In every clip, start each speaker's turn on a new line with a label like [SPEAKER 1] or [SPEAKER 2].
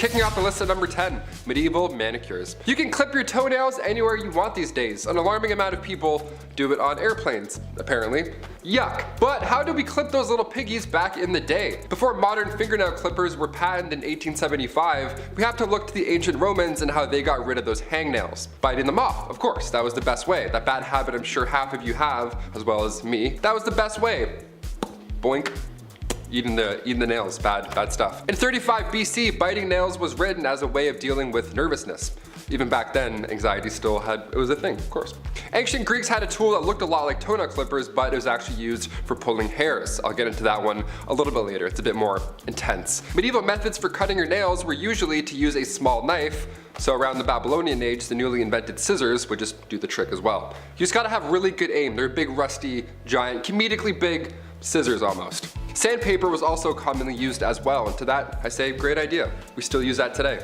[SPEAKER 1] Kicking off the list at number 10, medieval manicures. You can clip your toenails anywhere you want these days. An alarming amount of people do it on airplanes, apparently. Yuck. But how did we clip those little piggies back in the day? Before modern fingernail clippers were patented in 1875, we have to look to the ancient Romans and how they got rid of those hangnails. Biting them off, of course, that was the best way. That bad habit I'm sure half of you have, as well as me. That was the best way. Boink. Eating the nails, bad stuff. In 35 BC, biting nails was written as a way of dealing with nervousness. Even back then, anxiety it was a thing, of course. Ancient Greeks had a tool that looked a lot like toenail clippers, but it was actually used for pulling hairs. I'll get into that one a little bit later, it's a bit more intense. Medieval methods for cutting your nails were usually to use a small knife, so around the Babylonian age, the newly invented scissors would just do the trick as well. You just gotta have really good aim. They're big, rusty, giant, comedically big scissors almost. Sandpaper was also commonly used as well, and to that I say great idea. We still use that today.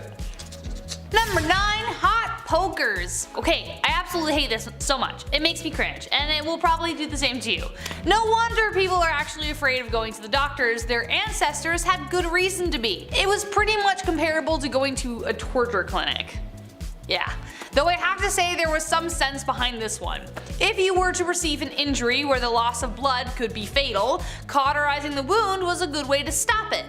[SPEAKER 2] Number 9, hot pokers. Okay, I absolutely hate this so much. It makes me cringe, and it will probably do the same to you. No wonder people are actually afraid of going to the doctors. Their ancestors had good reason to be. It was pretty much comparable to going to a torture clinic. Yeah. Though I have to say there was some sense behind this one. If you were to receive an injury where the loss of blood could be fatal, cauterizing the wound was a good way to stop it.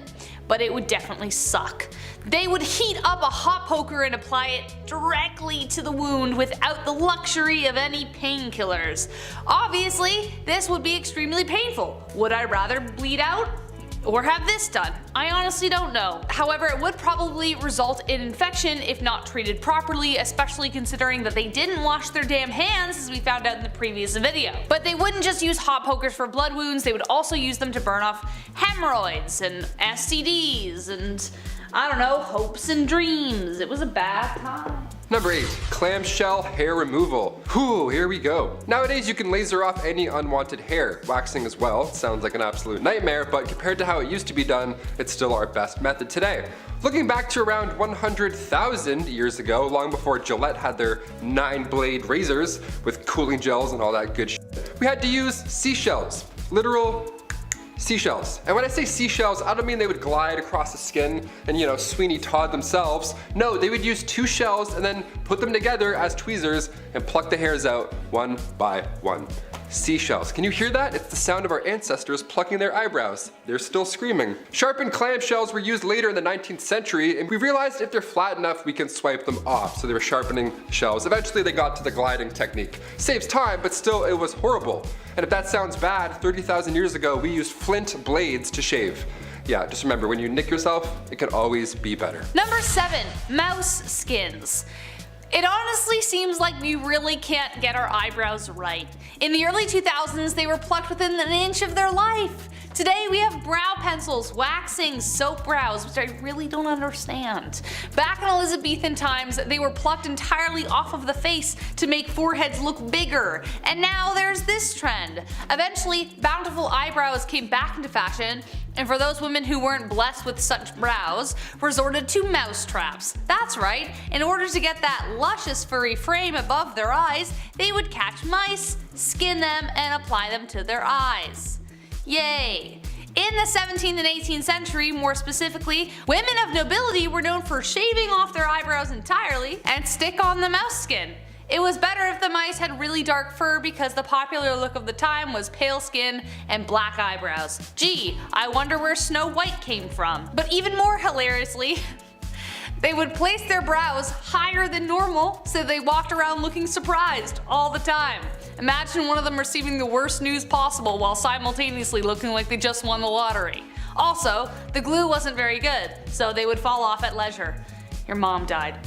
[SPEAKER 2] But it would definitely suck. They would heat up a hot poker and apply it directly to the wound without the luxury of any painkillers. Obviously, this would be extremely painful. Would I rather bleed out? Or have this done? I honestly don't know. However, it would probably result in infection if not treated properly, especially considering that they didn't wash their damn hands, as we found out in the previous video. But they wouldn't just use hot pokers for blood wounds, they would also use them to burn off hemorrhoids and STDs and, I don't know, hopes and dreams. It was a bad time.
[SPEAKER 1] Number 8, clamshell hair removal. Whew, here we go. Nowadays you can laser off any unwanted hair. Waxing as well, sounds like an absolute nightmare, but compared to how it used to be done, it's still our best method today. Looking back to around 100,000 years ago, long before Gillette had their 9-blade razors with cooling gels and all that good shit, we had to use seashells. Literal seashells. And when I say seashells, I don't mean they would glide across the skin and, you know, Sweeney Todd themselves. No, they would use 2 shells and then put them together as tweezers and pluck the hairs out one by one. Seashells. Can you hear that? It's the sound of our ancestors plucking their eyebrows. They're still screaming. Sharpened clamshells were used later in the 19th century, and we realized if they're flat enough, we can swipe them off. So they were sharpening shells. Eventually they got to the gliding technique. Saves time, but still it was horrible. And if that sounds bad, 30,000 years ago, we used flint blades to shave. Yeah, just remember, when you nick yourself, it can always be better.
[SPEAKER 2] Number 7, mouse skins. It honestly seems like we really can't get our eyebrows right. In the early 2000s, they were plucked within an inch of their life. Today we have brow pencils, waxing, soap brows, which I really don't understand. Back in Elizabethan times, they were plucked entirely off of the face to make foreheads look bigger. And now there's this trend. Eventually, bountiful eyebrows came back into fashion, and for those women who weren't blessed with such brows, resorted to mouse traps. That's right, in order to get that luscious furry frame above their eyes, they would catch mice, skin them, and apply them to their eyes. Yay! In the 17th and 18th century, more specifically, women of nobility were known for shaving off their eyebrows entirely and stick on the mouse skin. It was better if the mice had really dark fur because the popular look of the time was pale skin and black eyebrows. Gee, I wonder where Snow White came from. But even more hilariously, they would place their brows higher than normal so they walked around looking surprised all the time. Imagine one of them receiving the worst news possible while simultaneously looking like they just won the lottery. Also, the glue wasn't very good, so they would fall off at leisure. Your mom died.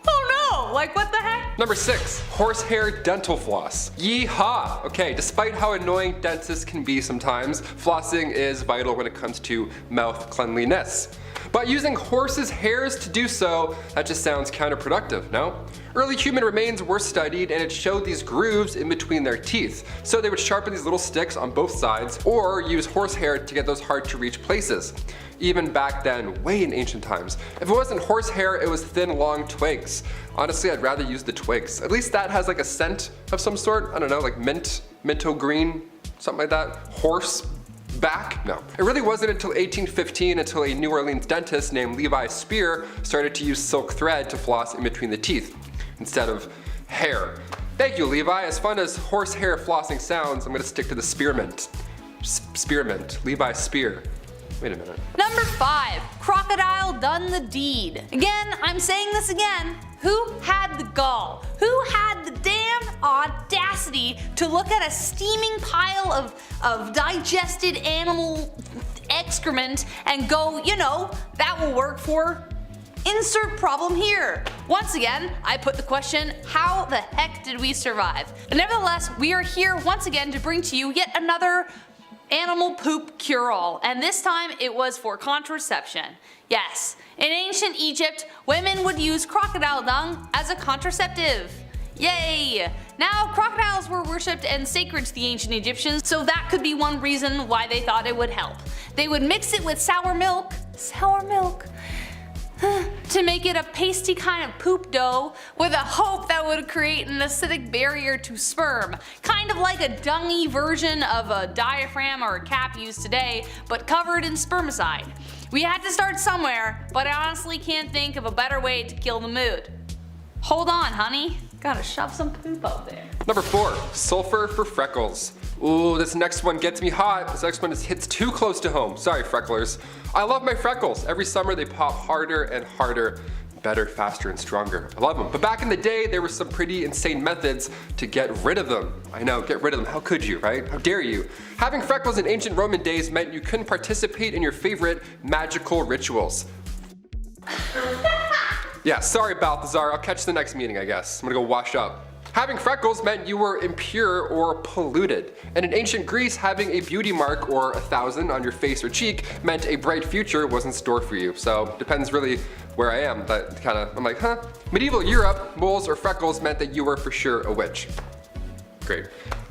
[SPEAKER 2] Oh no, like what the heck?
[SPEAKER 1] Number 6, horsehair dental floss. Yeehaw! Okay, despite how annoying dentists can be sometimes, flossing is vital when it comes to mouth cleanliness. But using horses' hairs to do so, that just sounds counterproductive, no? Early human remains were studied and it showed these grooves in between their teeth. So they would sharpen these little sticks on both sides or use horsehair to get those hard to reach places. Even back then, way in ancient times. If it wasn't horsehair, it was thin, long twigs. Honestly, I'd rather use the twigs. At least that has like a scent of some sort. I don't know, like mint, minto green, something like that. Horse, back? No. It really wasn't until 1815 until a New Orleans dentist named Levi Spear started to use silk thread to floss in between the teeth instead of hair. Thank you, Levi. As fun as horsehair flossing sounds, I'm gonna stick to the spearmint. Spearmint. Levi Spear. Wait a minute.
[SPEAKER 2] Number 5. Crocodile done the deed. Again, I'm saying this again. Who had the gall? Who had the damn audacity to look at a steaming pile of digested animal excrement and go, you know, that will work for insert problem here. Once again, I put the question, how the heck did we survive? But nevertheless, we are here once again to bring to you yet another animal poop cure-all, and this time it was for contraception. Yes, in ancient Egypt, women would use crocodile dung as a contraceptive. Yay! Now, crocodiles were worshipped and sacred to the ancient Egyptians, so that could be one reason why they thought it would help. They would mix it with sour milk, to make it a pasty kind of poop dough with a hope that would create an acidic barrier to sperm. Kind of like a dungy version of a diaphragm or a cap used today, but covered in spermicide. We had to start somewhere, but I honestly can't think of a better way to kill the mood. Hold on, honey. Gotta shove some poop out there.
[SPEAKER 1] Number 4. Sulfur for freckles. Ooh, this next one gets me hot. This next one hits too close to home. Sorry, frecklers. I love my freckles. Every summer they pop harder and harder. Better, faster, and stronger. I love them. But back in the day, there were some pretty insane methods to get rid of them. I know, get rid of them. How could you, right? How dare you? Having freckles in ancient Roman days meant you couldn't participate in your favorite magical rituals. Yeah, sorry, Balthazar. I'll catch you the next meeting, I guess. I'm gonna go wash up. Having freckles meant you were impure or polluted. And in ancient Greece, having a beauty mark or 1,000 on your face or cheek meant a bright future was in store for you. So depends really where I am. But I'm like, huh? Medieval Europe, moles or freckles meant that you were for sure a witch. Great.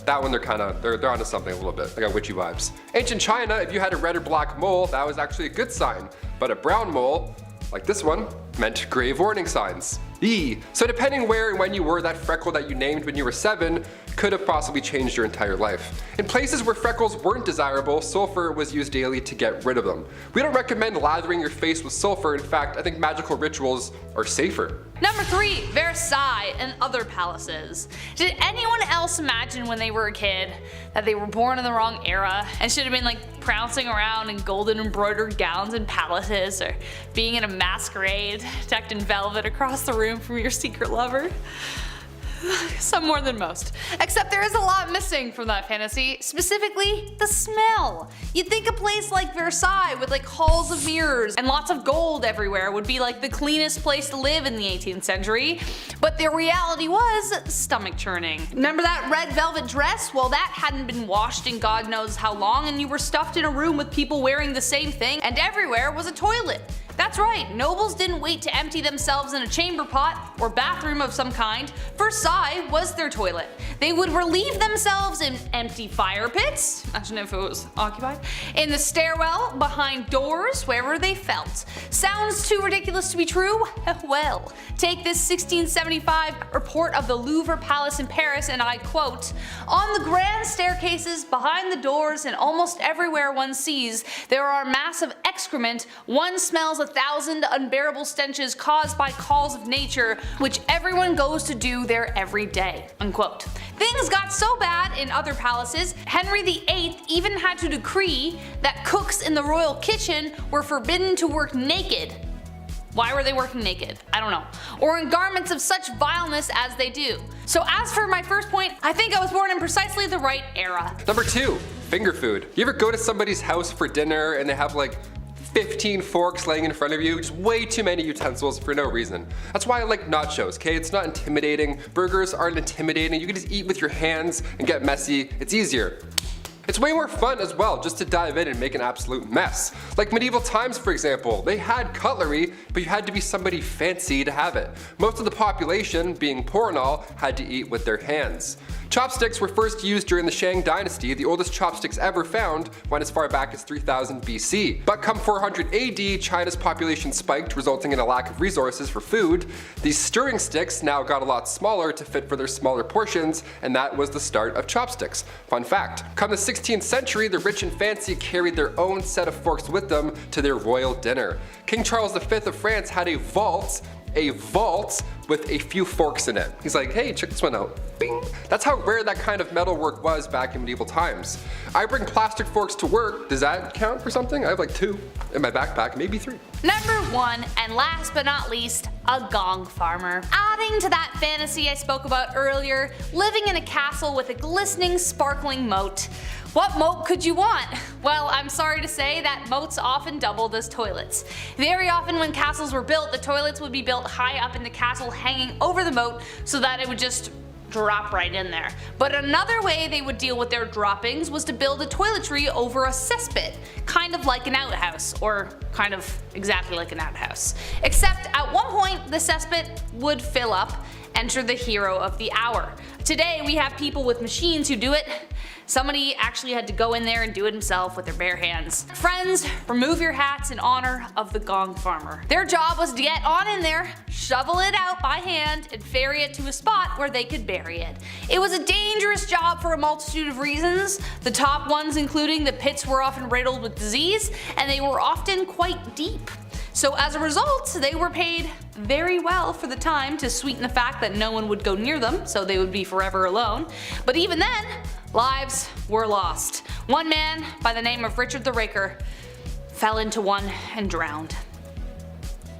[SPEAKER 1] That one they're onto something a little bit. I got witchy vibes. Ancient China, if you had a red or black mole, that was actually a good sign. But a brown mole, like this one, meant grave warning signs. Eee. So depending where and when you were, that freckle that you named when you were 7 could have possibly changed your entire life. In places where freckles weren't desirable, sulfur was used daily to get rid of them. We don't recommend lathering your face with sulfur. In fact, I think magical rituals are safer.
[SPEAKER 2] Number 3. Versailles and other palaces. Did anyone else imagine when they were a kid that they were born in the wrong era and should have been like prancing around in golden embroidered gowns in palaces, or being in a masquerade decked in velvet across the room from your secret lover? Some more than most. Except there is a lot missing from that fantasy, specifically the smell. You'd think a place like Versailles with like halls of mirrors and lots of gold everywhere would be like the cleanest place to live in the 18th century, but the reality was stomach churning. Remember that red velvet dress? Well, that hadn't been washed in God knows how long, and you were stuffed in a room with people wearing the same thing, and everywhere was a toilet. That's right, nobles didn't wait to empty themselves in a chamber pot or bathroom of some kind. Versailles was their toilet. They would relieve themselves in empty fire pits, imagine if it was occupied, in the stairwell, behind doors, wherever they felt. Sounds too ridiculous to be true? Well, take this 1675 report of the Louvre Palace in Paris, and I quote, "On the grand staircases, behind the doors, and almost everywhere one sees, there are masses of excrement. One smells 1,000 unbearable stenches caused by calls of nature, which everyone goes to do there every day." Unquote. Things got so bad in other palaces, Henry VIII even had to decree that cooks in the royal kitchen were forbidden to work naked. Why were they working naked? I don't know. Or in garments of such vileness as they do. So as for my first point, I think I was born in precisely the right era.
[SPEAKER 1] Number 2, finger food. You ever go to somebody's house for dinner and they have like 15 forks laying in front of you, just way too many utensils for no reason. That's why I like nachos, okay? It's not intimidating. Burgers aren't intimidating. You can just eat with your hands and get messy. It's easier. It's way more fun as well, just to dive in and make an absolute mess. Like medieval times, for example, they had cutlery, but you had to be somebody fancy to have it. Most of the population, being poor and all, had to eat with their hands. Chopsticks were first used during the Shang Dynasty. The oldest chopsticks ever found went as far back as 3000 BC. But come 400 AD, China's population spiked, resulting in a lack of resources for food. These stirring sticks now got a lot smaller to fit for their smaller portions, and that was the start of chopsticks. Fun fact, come the 16th century, the rich and fancy carried their own set of forks with them to their royal dinner. King Charles V of France had a vault with a few forks in it. He's like, hey, check this one out. Bing. That's how rare that kind of metalwork was back in medieval times. I bring plastic forks to work. Does that count for something? I have like 2 in my backpack, maybe 3.
[SPEAKER 2] Number 1, and last but not least, a gong farmer. Adding to that fantasy I spoke about earlier, living in a castle with a glistening, sparkling moat. What moat could you want? Well, I'm sorry to say that moats often doubled as toilets. Very often when castles were built, the toilets would be built high up in the castle, hanging over the moat so that it would just drop right in there. But another way they would deal with their droppings was to build a toiletry over a cesspit, kind of like an outhouse, or kind of exactly like an outhouse. Except at one point the cesspit would fill up. Enter the hero of the hour. Today we have people with machines who do it. Somebody actually had to go in there and do it himself with their bare hands. Friends, remove your hats in honor of the gong farmer. Their job was to get on in there, shovel it out by hand, and ferry it to a spot where they could bury it. It was a dangerous job for a multitude of reasons, the top ones including the pits were often riddled with disease, and they were often quite deep. So as a result, they were paid very well for the time to sweeten the fact that no one would go near them, so they would be forever alone. But even then, lives were lost. One man by the name of Richard the Raker fell into one and drowned.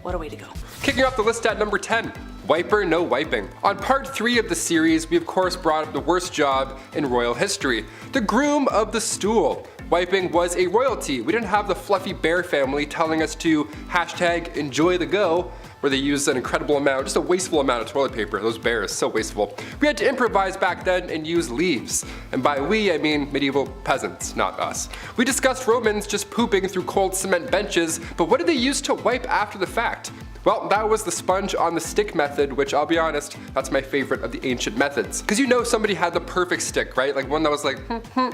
[SPEAKER 2] What a way to go.
[SPEAKER 1] Kicking off the list at number 10. Wiper no wiping. On part 3 of the series, we of course brought up the worst job in royal history, the groom of the stool. Wiping was a royalty. We didn't have the fluffy bear family telling us to hashtag enjoy the go, where they used an incredible amount, just a wasteful amount of toilet paper. Those bears, so wasteful. We had to improvise back then and use leaves. And by we, I mean medieval peasants, not us. We discussed Romans just pooping through cold cement benches, but what did they use to wipe after the fact? Well, that was the sponge on the stick method, which I'll be honest, that's my favorite of the ancient methods. Cause you know somebody had the perfect stick, right? Like one that was like,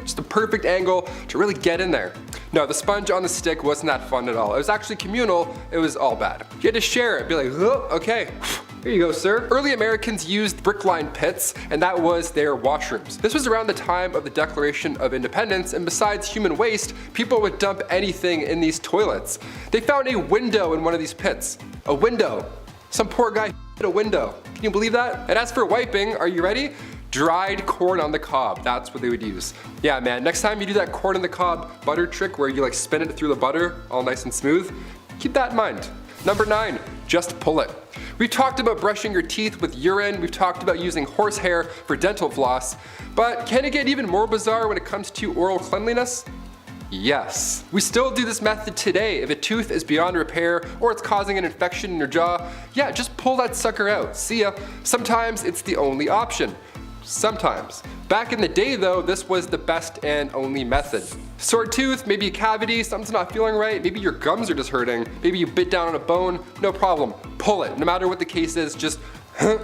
[SPEAKER 1] just the perfect angle to really get in there. No, the sponge on the stick wasn't that fun at all. It was actually communal, it was all bad. You had to share it, be like, oh, okay. Here you go, sir. Early Americans used brick-lined pits, and that was their washrooms. This was around the time of the Declaration of Independence, and besides human waste, people would dump anything in these toilets. They found a window in one of these pits. A window. Some poor guy hit a window. Can you believe that? And as for wiping, are you ready? Dried corn on the cob, that's what they would use. Yeah man, next time you do that corn on the cob butter trick where you like spin it through the butter, all nice and smooth, keep that in mind. Number 9, just pull it. We've talked about brushing your teeth with urine, we've talked about using horsehair for dental floss, but can it get even more bizarre when it comes to oral cleanliness? Yes. We still do this method today. If a tooth is beyond repair or it's causing an infection in your jaw, yeah, just pull that sucker out. See ya. Sometimes it's the only option. Sometimes. Back in the day though, this was the best and only method. Sore tooth, maybe a cavity, something's not feeling right, maybe your gums are just hurting, maybe you bit down on a bone, no problem. Pull it. No matter what the case is, just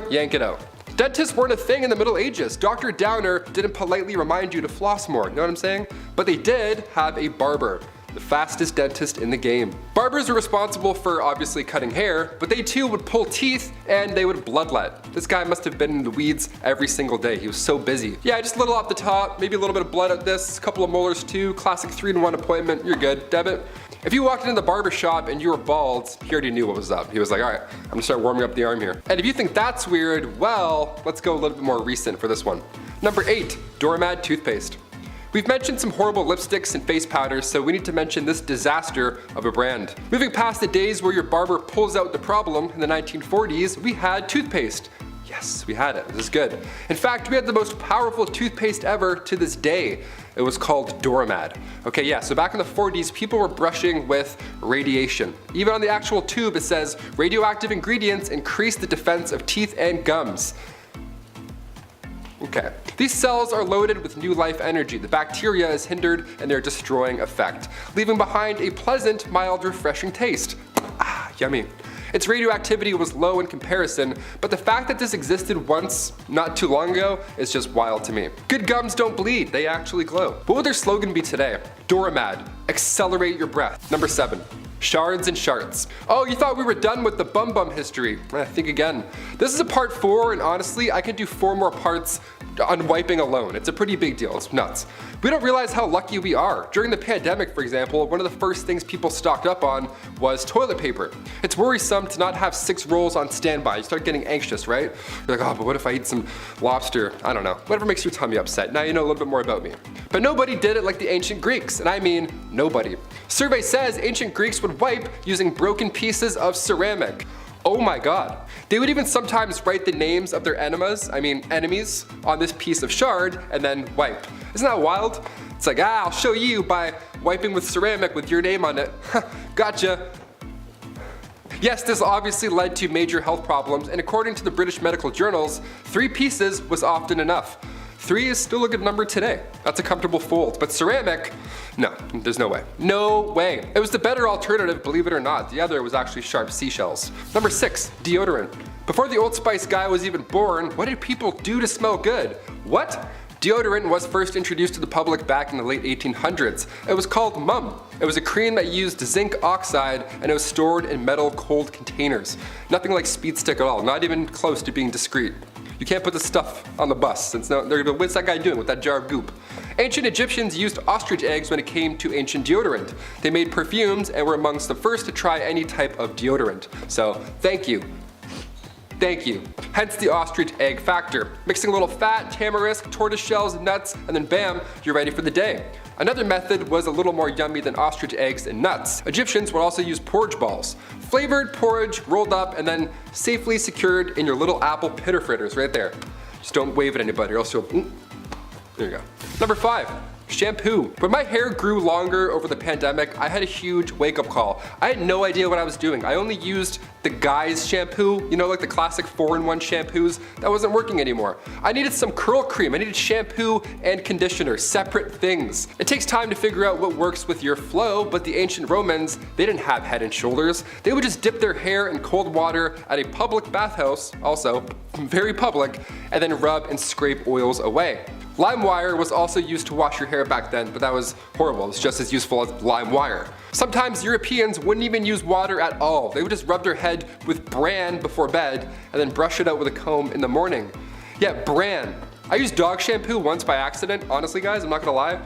[SPEAKER 1] yank it out. Dentists weren't a thing in the Middle Ages. Dr. Downer didn't politely remind you to floss more, you know what I'm saying? But they did have a barber, the fastest dentist in the game. Barbers were responsible for obviously cutting hair, but they too would pull teeth and they would bloodlet. This guy must have been in the weeds every single day. He was so busy. Yeah, just a little off the top, maybe a little bit of blood at this, a couple of molars too, classic 3-in-1 appointment, you're good, debit. If you walked into the barber shop and you were bald, he already knew what was up. He was like, all right, I'm gonna start warming up the arm here. And if you think that's weird, well, let's go a little bit more recent for this one. Number 8, doormat toothpaste. We've mentioned some horrible lipsticks and face powders, so we need to mention this disaster of a brand. Moving past the days where your barber pulls out the problem in the 1940s, we had toothpaste. Yes, we had it. This is good. In fact, we had the most powerful toothpaste ever to this day. It was called Doormat. Okay, yeah, so back in the 40s, people were brushing with radiation. Even on the actual tube, it says, radioactive ingredients increase the defense of teeth and gums. Okay. These cells are loaded with new life energy. The bacteria is hindered in their destroying effect, leaving behind a pleasant, mild, refreshing taste. Ah, yummy. Its radioactivity was low in comparison, but the fact that this existed once not too long ago is just wild to me. Good gums don't bleed, they actually glow. What would their slogan be today? Doramad, accelerate your breath. Number 7. Shards and sharts. Oh, you thought we were done with the bum history. Think again. This is a part 4, and honestly, I could do 4 more parts on wiping alone. It's a pretty big deal, it's nuts. We don't realize how lucky we are. During the pandemic, for example, one of the first things people stocked up on was toilet paper. It's worrisome to not have 6 rolls on standby. You start getting anxious, right? You're like, oh, but what if I eat some lobster? I don't know. Whatever makes your tummy upset. Now you know a little bit more about me. But nobody did it like the ancient Greeks, and I mean nobody. Survey says ancient Greeks would wipe using broken pieces of ceramic. Oh my god. They would even sometimes write the names of their enemies on this piece of shard and then wipe. Isn't that wild? It's like, I'll show you by wiping with ceramic with your name on it. Gotcha. Yes, this obviously led to major health problems, and according to the British medical journals, 3 pieces was often enough. 3 is still a good number today. That's a comfortable fold, but ceramic, no, there's no way. No way. It was the better alternative, believe it or not. The other was actually sharp seashells. Number 6, deodorant. Before the Old Spice guy was even born, what did people do to smell good? What? Deodorant was first introduced to the public back in the late 1800s. It was called Mum. It was a cream that used zinc oxide, and it was stored in metal cold containers. Nothing like speed stick at all, not even close to being discreet. You can't put this stuff on the bus, since they're gonna go, what's that guy doing with that jar of goop? Ancient Egyptians used ostrich eggs when it came to ancient deodorant. They made perfumes and were amongst the first to try any type of deodorant. So, thank you. Thank you. Hence the ostrich egg factor. Mixing a little fat, tamarisk, tortoise shells, nuts, and then bam, you're ready for the day. Another method was a little more yummy than ostrich eggs and nuts. Egyptians would also use porridge balls. Flavored porridge rolled up and then safely secured in your little apple pitter fritters right there. Just don't wave at anybody or else you'll, there you go. Number 5. Shampoo. When my hair grew longer over the pandemic, I had a huge wake-up call. I had no idea what I was doing. I only used the guy's shampoo, you know, like the classic 4-in-1 shampoos. That wasn't working anymore. I needed some curl cream. I needed shampoo and conditioner, separate things. It takes time to figure out what works with your flow, but the ancient Romans, they didn't have Head and Shoulders. They would just dip their hair in cold water at a public bathhouse, also very public, and then rub and scrape oils away. Lime wire was also used to wash your hair back then, but that was horrible. It's just as useful as lime wire. Sometimes Europeans wouldn't even use water at all. They would just rub their head with bran before bed and then brush it out with a comb in the morning. Yeah, bran. I used dog shampoo once by accident. Honestly, guys, I'm not gonna lie.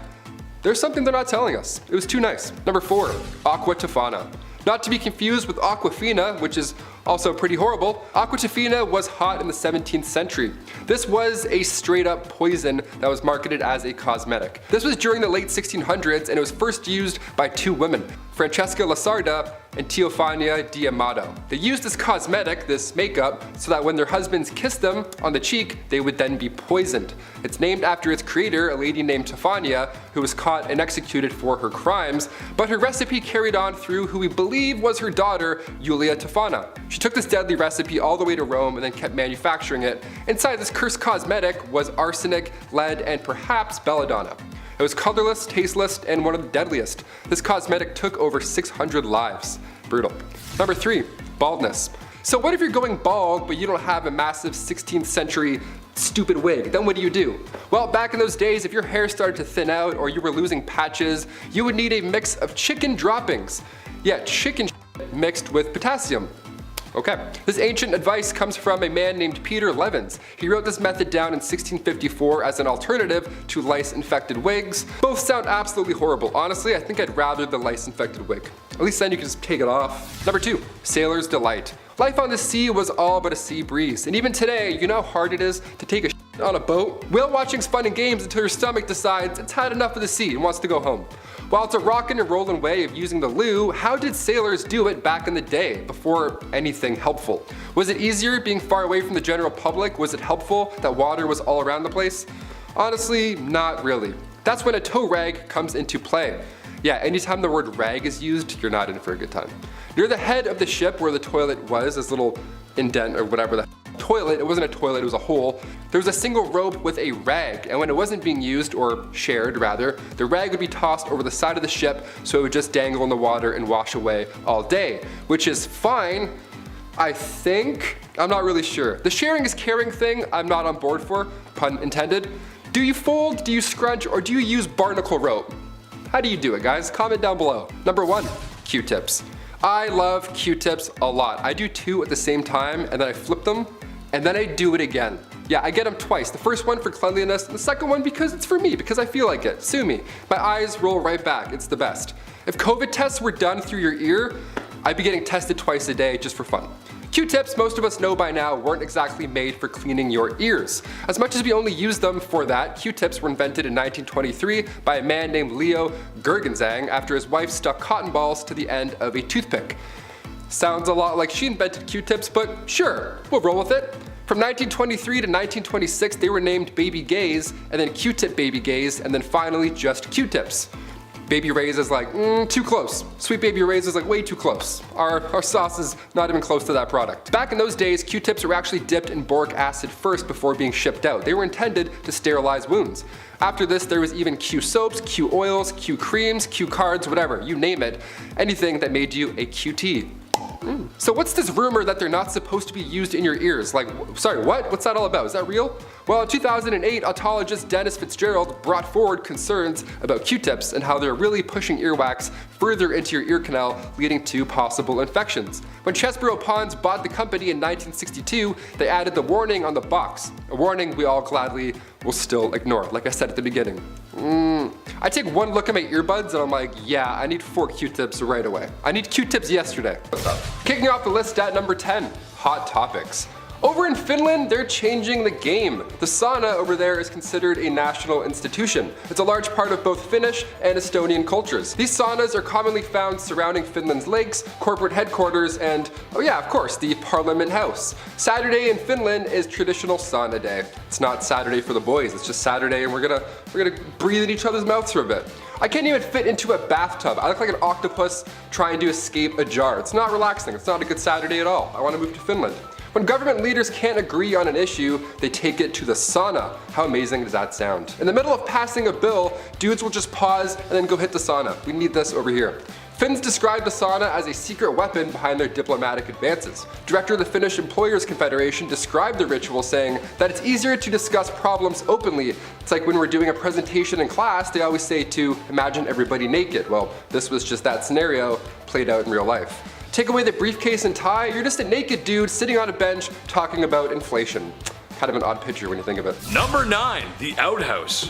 [SPEAKER 1] There's something they're not telling us. It was too nice. Number 4, aqua tofana. Not to be confused with aquafina, which is also pretty horrible. Aqua tofana was hot in the 17th century. This was a straight up poison that was marketed as a cosmetic. This was during the late 1600s and it was first used by 2 women, Francesca Lasarda and Teofania di Amato. They used this cosmetic, this makeup, so that when their husbands kissed them on the cheek, they would then be poisoned. It's named after its creator, a lady named Tofania, who was caught and executed for her crimes, but her recipe carried on through who we believe was her daughter, Julia Tofana. She took this deadly recipe all the way to Rome and then kept manufacturing it. Inside this cursed cosmetic was arsenic, lead, and perhaps belladonna. It was colorless, tasteless, and one of the deadliest. This cosmetic took over 600 lives. Brutal. Number 3, baldness. So what if you're going bald but you don't have a massive 16th century stupid wig? Then what do? Well, back in those days, if your hair started to thin out or you were losing patches, you would need a mix of chicken droppings. Yeah, chicken mixed with potassium. Okay. This ancient advice comes from a man named Peter Levens. He wrote this method down in 1654 as an alternative to lice-infected wigs. Both sound absolutely horrible. Honestly, I think I'd rather the lice-infected wig. At least then you can just take it off. Number 2, sailor's delight. Life on the sea was all but a sea breeze, and even today, you know how hard it is to take a shit on a boat? Whale watching's fun and games until your stomach decides it's had enough of the sea and wants to go home. While it's a rockin' and rollin' way of using the loo, how did sailors do it back in the day, before anything helpful? Was it easier being far away from the general public? Was it helpful that water was all around the place? Honestly, not really. That's when a tow rag comes into play. Yeah, anytime the word rag is used, you're not in for a good time. Near the head of the ship where the toilet was, this little indent or whatever the toilet, it wasn't a toilet, it was a hole. There was a single rope with a rag, and when it wasn't being used, or shared rather, the rag would be tossed over the side of the ship so it would just dangle in the water and wash away all day, which is fine I think. I'm not really sure. The sharing is caring thing I'm not on board for, pun intended. Do you fold, do you scrunch, or do you use barnacle rope? How do you do it, guys? Comment down below. Number 1, Q-tips. I love Q-tips a lot. I do 2 at the same time, and then I flip them, and then I do it again. Yeah, I get them twice. The first one for cleanliness, and the second one because it's for me, because I feel like it. Sue me. My eyes roll right back. It's the best. If COVID tests were done through your ear, I'd be getting tested twice a day just for fun. Q-tips, most of us know by now, weren't exactly made for cleaning your ears. As much as we only use them for that, Q-tips were invented in 1923 by a man named Leo Gergenzang after his wife stuck cotton balls to the end of a toothpick. Sounds a lot like she invented Q-tips, but sure, we'll roll with it. From 1923 to 1926, they were named Baby Gays, and then Q-tip Baby Gays, and then finally just Q-tips. Baby Ray's is like, too close. Sweet Baby Ray's is like way too close. Our sauce is not even close to that product. Back in those days, Q-tips were actually dipped in boric acid first before being shipped out. They were intended to sterilize wounds. After this, there was even Q soaps, Q oils, Q creams, Q cards, whatever, you name it. Anything that made you a QT. So what's this rumor that they're not supposed to be used in your ears? Like, sorry, what? What's that all about? Is that real? Well, in 2008, otologist Dennis Fitzgerald brought forward concerns about Q-tips and how they're really pushing earwax further into your ear canal, leading to possible infections. When Chesborough Ponds bought the company in 1962, they added the warning on the box, a warning we all gladly will still ignore, like I said at the beginning. I take one look at my earbuds and I'm like, yeah, I need 4 Q-tips right away. I need Q-tips yesterday. What's up? Kicking off the list at number 10, hot topics. Over in Finland, they're changing the game. The sauna over there is considered a national institution. It's a large part of both Finnish and Estonian cultures. These saunas are commonly found surrounding Finland's lakes, corporate headquarters, and, oh yeah, of course, the Parliament House. Saturday in Finland is traditional sauna day. It's not Saturday for the boys, it's just Saturday and we're gonna breathe in each other's mouths for a bit. I can't even fit into a bathtub. I look like an octopus trying to escape a jar. It's not relaxing, it's not a good Saturday at all. I wanna move to Finland. When government leaders can't agree on an issue, they take it to the sauna. How amazing does that sound? In the middle of passing a bill, dudes will just pause and then go hit the sauna. We need this over here. Finns describe the sauna as a secret weapon behind their diplomatic advances. Director of the Finnish Employers Confederation described the ritual saying that it's easier to discuss problems openly. It's like when we're doing a presentation in class, they always say to imagine everybody naked. Well, this was just that scenario played out in real life. Take away the briefcase and tie, you're just a naked dude sitting on a bench talking about inflation. Kind of an odd picture when you think of it.
[SPEAKER 3] Number 9, the outhouse.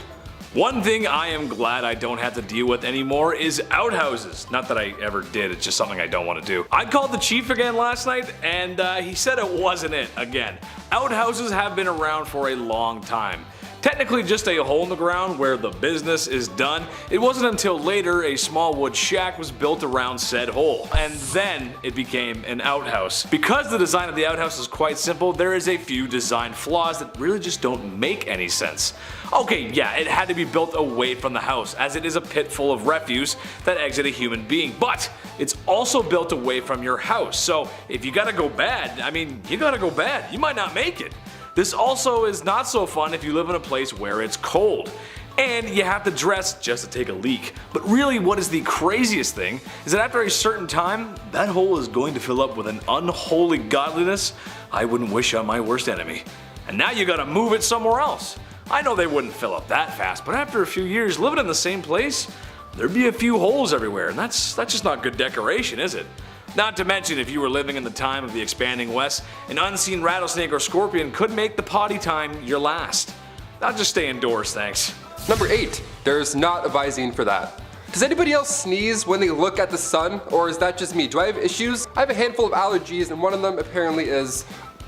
[SPEAKER 3] One thing I am glad I don't have to deal with anymore is outhouses. Not that I ever did, it's just something I don't want to do. I called the chief again last night and he said it wasn't it again. Outhouses have been around for a long time. Technically just a hole in the ground where the business is done. It wasn't until later a small wood shack was built around said hole, and then it became an outhouse. Because the design of the outhouse is quite simple, there is a few design flaws that really just don't make any sense. Okay, yeah, it had to be built away from the house, as it is a pit full of refuse that exit a human being, but it's also built away from your house, so if you gotta go bad, I mean, you gotta go bad. You might not make it. This also is not so fun if you live in a place where it's cold, and you have to dress just to take a leak. But really what is the craziest thing is that after a certain time, that hole is going to fill up with an unholy godliness I wouldn't wish on my worst enemy. And now you gotta move it somewhere else. I know they wouldn't fill up that fast, but after a few years living in the same place, there'd be a few holes everywhere, and that's just not good decoration, is it? Not to mention, if you were living in the time of the expanding West, an unseen rattlesnake or scorpion could make the potty time your last. I'll just stay indoors, thanks.
[SPEAKER 1] Number 8, there's not a Visine for that. Does anybody else sneeze when they look at the sun, or is that just me? Do I have issues? I have a handful of allergies and one of them apparently is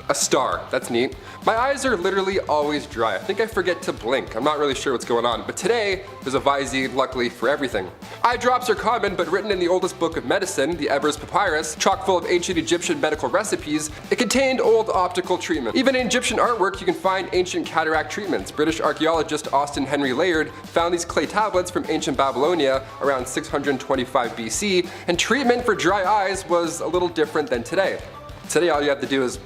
[SPEAKER 1] a star. That's neat. My eyes are literally always dry. I think I forget to blink. I'm not really sure what's going on, but today there's a Visine, luckily, for everything. Eye drops are common, but written in the oldest book of medicine, the Evers Papyrus, chock full of ancient Egyptian medical recipes, it contained old optical treatment. Even in Egyptian artwork, you can find ancient cataract treatments. British archaeologist Austin Henry Layard found these clay tablets from ancient Babylonia around 625 BC, and treatment for dry eyes was a little different than today. Today all you have to do is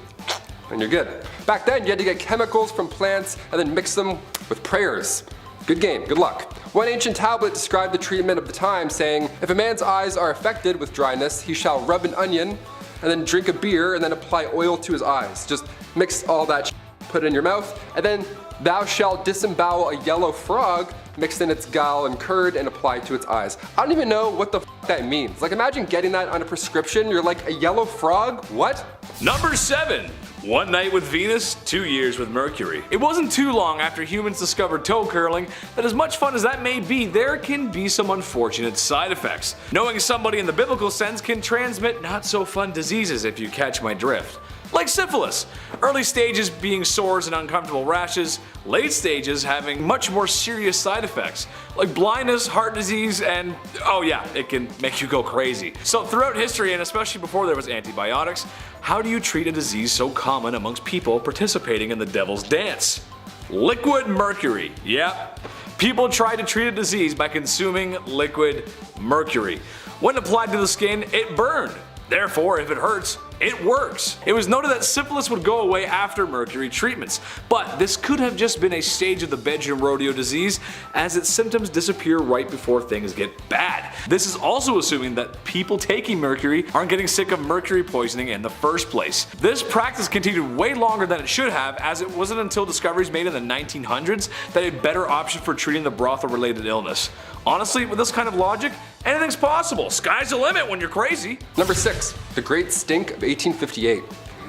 [SPEAKER 1] and you're good. Back then, you had to get chemicals from plants and then mix them with prayers. Good game, good luck. One ancient tablet described the treatment of the time, saying, if a man's eyes are affected with dryness, he shall rub an onion and then drink a beer and then apply oil to his eyes. Just mix all that put it in your mouth, and then thou shalt disembowel a yellow frog, mixed in its gall and curd and applied to its eyes. I don't even know what the that means. Like, imagine getting that on a prescription. You're like, a yellow frog? What?
[SPEAKER 3] Number 7. One night with Venus, 2 years with Mercury. It wasn't too long after humans discovered toe curling that, as much fun as that may be, there can be some unfortunate side effects. Knowing somebody in the biblical sense can transmit not so fun diseases, if you catch my drift. Like syphilis. Early stages being sores and uncomfortable rashes, late stages having much more serious side effects, like blindness, heart disease, and oh yeah, it can make you go crazy. So throughout history, and especially before there was antibiotics, how do you treat a disease so common amongst people participating in the devil's dance? Liquid mercury. Yep. People tried to treat a disease by consuming liquid mercury. When applied to the skin, it burned. Therefore, if it hurts, it works. It was noted that syphilis would go away after mercury treatments, but this could have just been a stage of the bedroom rodeo disease, as its symptoms disappear right before things get bad. This is also assuming that people taking mercury aren't getting sick of mercury poisoning in the first place. This practice continued way longer than it should have, as it wasn't until discoveries made in the 1900s that a better option for treating the brothel-related illness. Honestly, with this kind of logic, anything's possible. Sky's the limit when you're crazy.
[SPEAKER 1] Number 6. The Great Stink of 1858.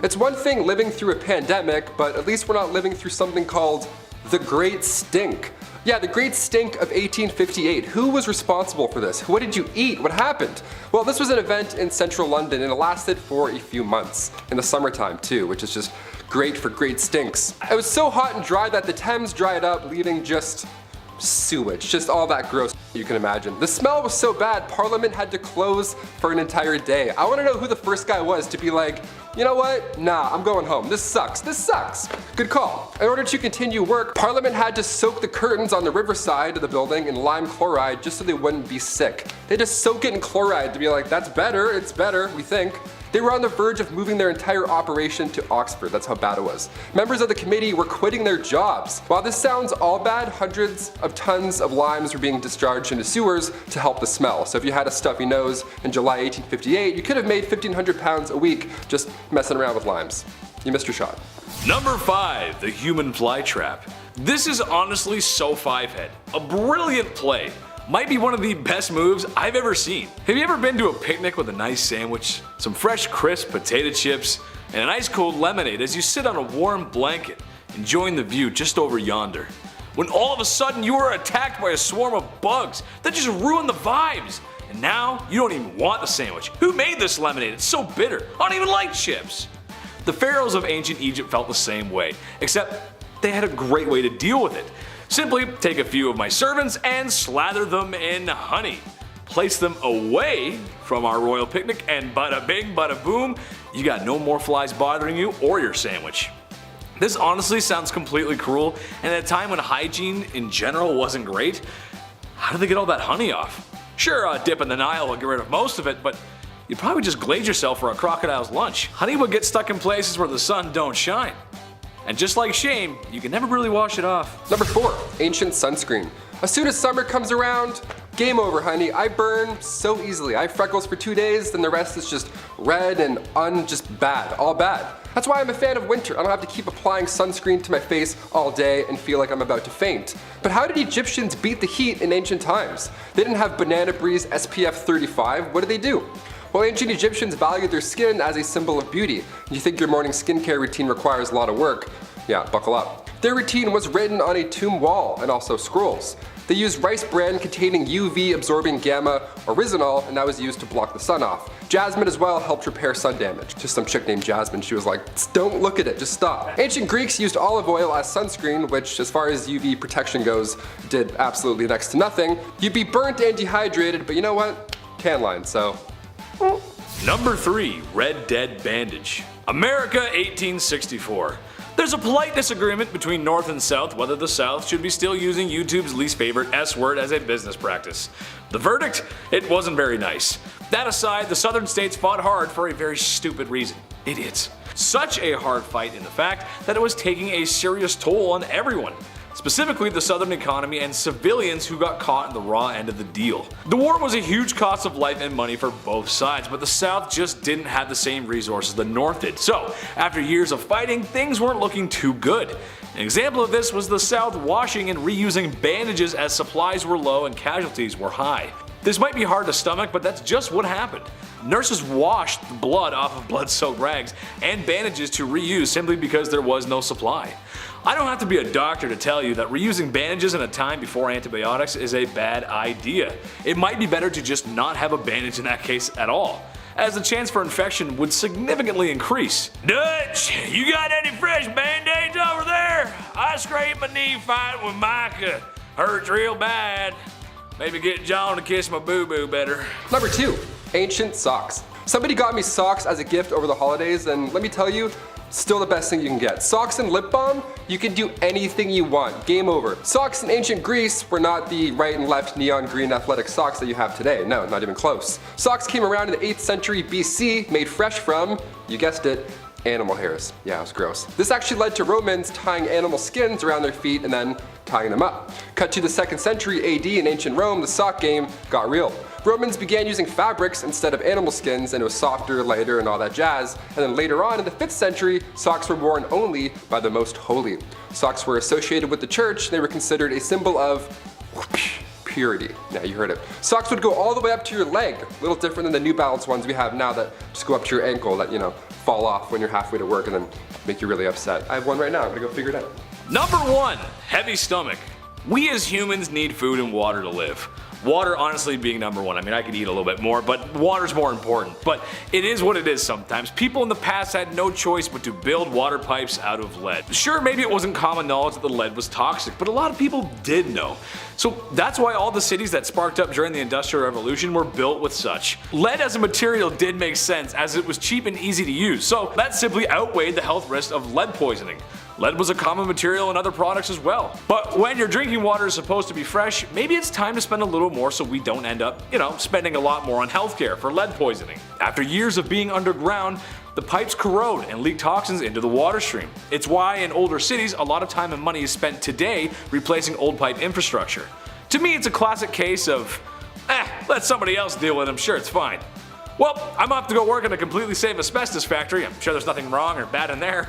[SPEAKER 1] It's one thing living through a pandemic, but at least we're not living through something called the Great Stink. Yeah, the Great Stink of 1858. Who was responsible for this? What did you eat? What happened? Well, this was an event in central London, and it lasted for a few months. In the summertime too, which is just great for great stinks. It was so hot and dry that the Thames dried up, leaving just sewage, just all that gross you can imagine. The smell was so bad, Parliament had to close for an entire day. I want to know who the first guy was to be like, you know what? Nah, I'm going home. This sucks. This sucks. Good call. In order to continue work, Parliament had to soak the curtains on the riverside of the building in lime chloride just so they wouldn't be sick. They had to soak it in chloride to be like, that's better, it's better, we think. They were on the verge of moving their entire operation to Oxford. That's how bad it was. Members of the committee were quitting their jobs. While this sounds all bad, hundreds of tons of limes were being discharged into sewers to help the smell. So if you had a stuffy nose in July 1858, you could have made 1,500 pounds a week just messing around with limes. You missed your shot.
[SPEAKER 3] Number 5. The Human Fly Trap. This is honestly so five-head. A brilliant play. Might be one of the best moves I've ever seen. Have you ever been to a picnic with a nice sandwich, some fresh crisp potato chips, and an ice cold lemonade as you sit on a warm blanket, enjoying the view just over yonder? When all of a sudden you are attacked by a swarm of bugs that just ruin the vibes, and now you don't even want the sandwich. Who made this lemonade? It's so bitter. I don't even like chips. The pharaohs of ancient Egypt felt the same way, except they had a great way to deal with it. Simply take a few of my servants and slather them in honey. Place them away from our royal picnic, and bada bing, bada boom, you got no more flies bothering you or your sandwich. This honestly sounds completely cruel, and at a time when hygiene in general wasn't great, how did they get all that honey off? Sure, a dip in the Nile will get rid of most of it, but you'd probably just glaze yourself for a crocodile's lunch. Honey would get stuck in places where the sun don't shine. And just like shame, you can never really wash it off.
[SPEAKER 1] Number 4. Ancient sunscreen. As soon as summer comes around, game over, honey. I burn so easily. I have freckles for 2 days, then the rest is just red and just bad, all bad. That's why I'm a fan of winter. I don't have to keep applying sunscreen to my face all day and feel like I'm about to faint. But how did Egyptians beat the heat in ancient times? They didn't have Banana Breeze SPF 35. What did they do? Well, ancient Egyptians valued their skin as a symbol of beauty. You think your morning skincare routine requires a lot of work? Yeah, buckle up. Their routine was written on a tomb wall and also scrolls. They used rice bran containing UV absorbing gamma oryzanol, and that was used to block the sun off. Jasmine as well helped repair sun damage. Just some chick named Jasmine, she was like, don't look at it, just stop. Ancient Greeks used olive oil as sunscreen, which as far as UV protection goes, did absolutely next to nothing. You'd be burnt and dehydrated, but you know what? Tan line, so.
[SPEAKER 3] Number 3. Red Dead Bandage. America 1864. There's a polite disagreement between North and South whether the South should be still using YouTube's least favorite S word as a business practice. The verdict? It wasn't very nice. That aside, the Southern states fought hard for a very stupid reason. Idiots. Such a hard fight in the fact that it was taking a serious toll on everyone. specifically the southern economy and civilians who got caught in the raw end of the deal. The war was a huge cost of life and money for both sides, but the South just didn't have the same resources the North did. So, after years of fighting, things weren't looking too good. An example of this was the South washing and reusing bandages as supplies were low and casualties were high. This might be hard to stomach, but that's just what happened. Nurses washed the blood off of blood-soaked rags and bandages to reuse simply because there was no supply. I don't have to be a doctor to tell you that reusing bandages in a time before antibiotics is a bad idea. It might be better to just not have a bandage in that case at all, as the chance for infection would significantly increase. Dutch, you got any fresh band-aids over there? I scraped my knee fighting with Micah. Hurts real bad. Maybe get John to kiss my boo-boo better.
[SPEAKER 1] Number 2. Ancient socks. Somebody got me socks as a gift over the holidays, and let me tell you, still the best thing you can get. Socks and lip balm, you can do anything you want. Game over. Socks in ancient Greece were not the right and left neon green athletic socks that you have today. No, not even close. Socks came around in the 8th century BC, made fresh from, you guessed it, animal hairs. Yeah, it was gross. This actually led to Romans tying animal skins around their feet and then tying them up. Cut to the 2nd century AD in ancient Rome, the sock game got real. Romans began using fabrics instead of animal skins, and it was softer, lighter, and all that jazz. And then later on in the 5th century, socks were worn only by the most holy. Socks were associated with the church, they were considered a symbol of purity. Yeah, you heard it. Socks would go all the way up to your leg, a little different than the New Balance ones we have now that just go up to your ankle that, fall off when you're halfway to work and then make you really upset. I have one right now, I'm gonna go figure it out.
[SPEAKER 3] Number 1. Heavy stomach. We as humans need food and water to live. Water honestly being number 1. I mean, I could eat a little bit more, but water's more important. But it is what it is sometimes. People in the past had no choice but to build water pipes out of lead. Sure, maybe it wasn't common knowledge that the lead was toxic, but a lot of people did know. So that's why all the cities that sparked up during the Industrial Revolution were built with such. Lead as a material did make sense as it was cheap and easy to use, so that simply outweighed the health risk of lead poisoning. Lead was a common material in other products as well. But when your drinking water is supposed to be fresh, maybe it's time to spend a little more so we don't end up, spending a lot more on healthcare for lead poisoning. After years of being underground, the pipes corrode and leak toxins into the water stream. It's why in older cities, a lot of time and money is spent today replacing old pipe infrastructure. To me, it's a classic case of, let somebody else deal with it, I'm sure it's fine. Well, I'm off to go work in a completely safe asbestos factory. I'm sure there's nothing wrong or bad in there.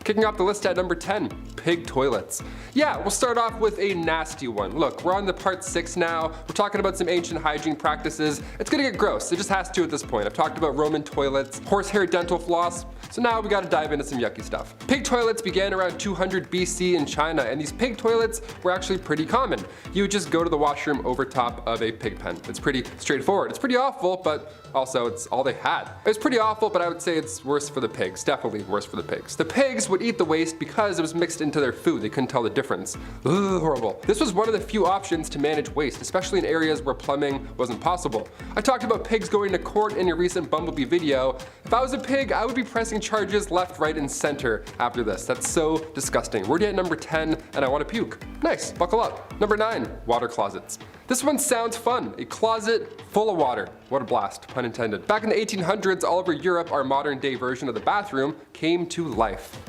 [SPEAKER 1] Kicking off the list at number 10, pig toilets. Yeah, we'll start off with a nasty one. Look, we're on the part 6 now. We're talking about some ancient hygiene practices. It's gonna get gross, it just has to at this point. I've talked about Roman toilets, horsehair dental floss, so now we gotta dive into some yucky stuff. Pig toilets began around 200 BC in China, and these pig toilets were actually pretty common. You would just go to the washroom over top of a pig pen. It's pretty straightforward. It's pretty awful, but also it's all they had. It's pretty awful, but I would say it's worse for the pigs. Definitely worse for the pigs. The pigs would eat the waste because it was mixed into their food. They couldn't tell the difference. Ugh, horrible. This was one of the few options to manage waste, especially in areas where plumbing wasn't possible. I talked about pigs going to court in a recent Bumblebee video. If I was a pig, I would be pressing charges left, right, and center after this. That's so disgusting. We're at number 10, and I want to puke. Nice, buckle up. Number 9, water closets. This one sounds fun. A closet full of water. What a blast, pun intended. Back in the 1800s, all over Europe, our modern day version of the bathroom came to life.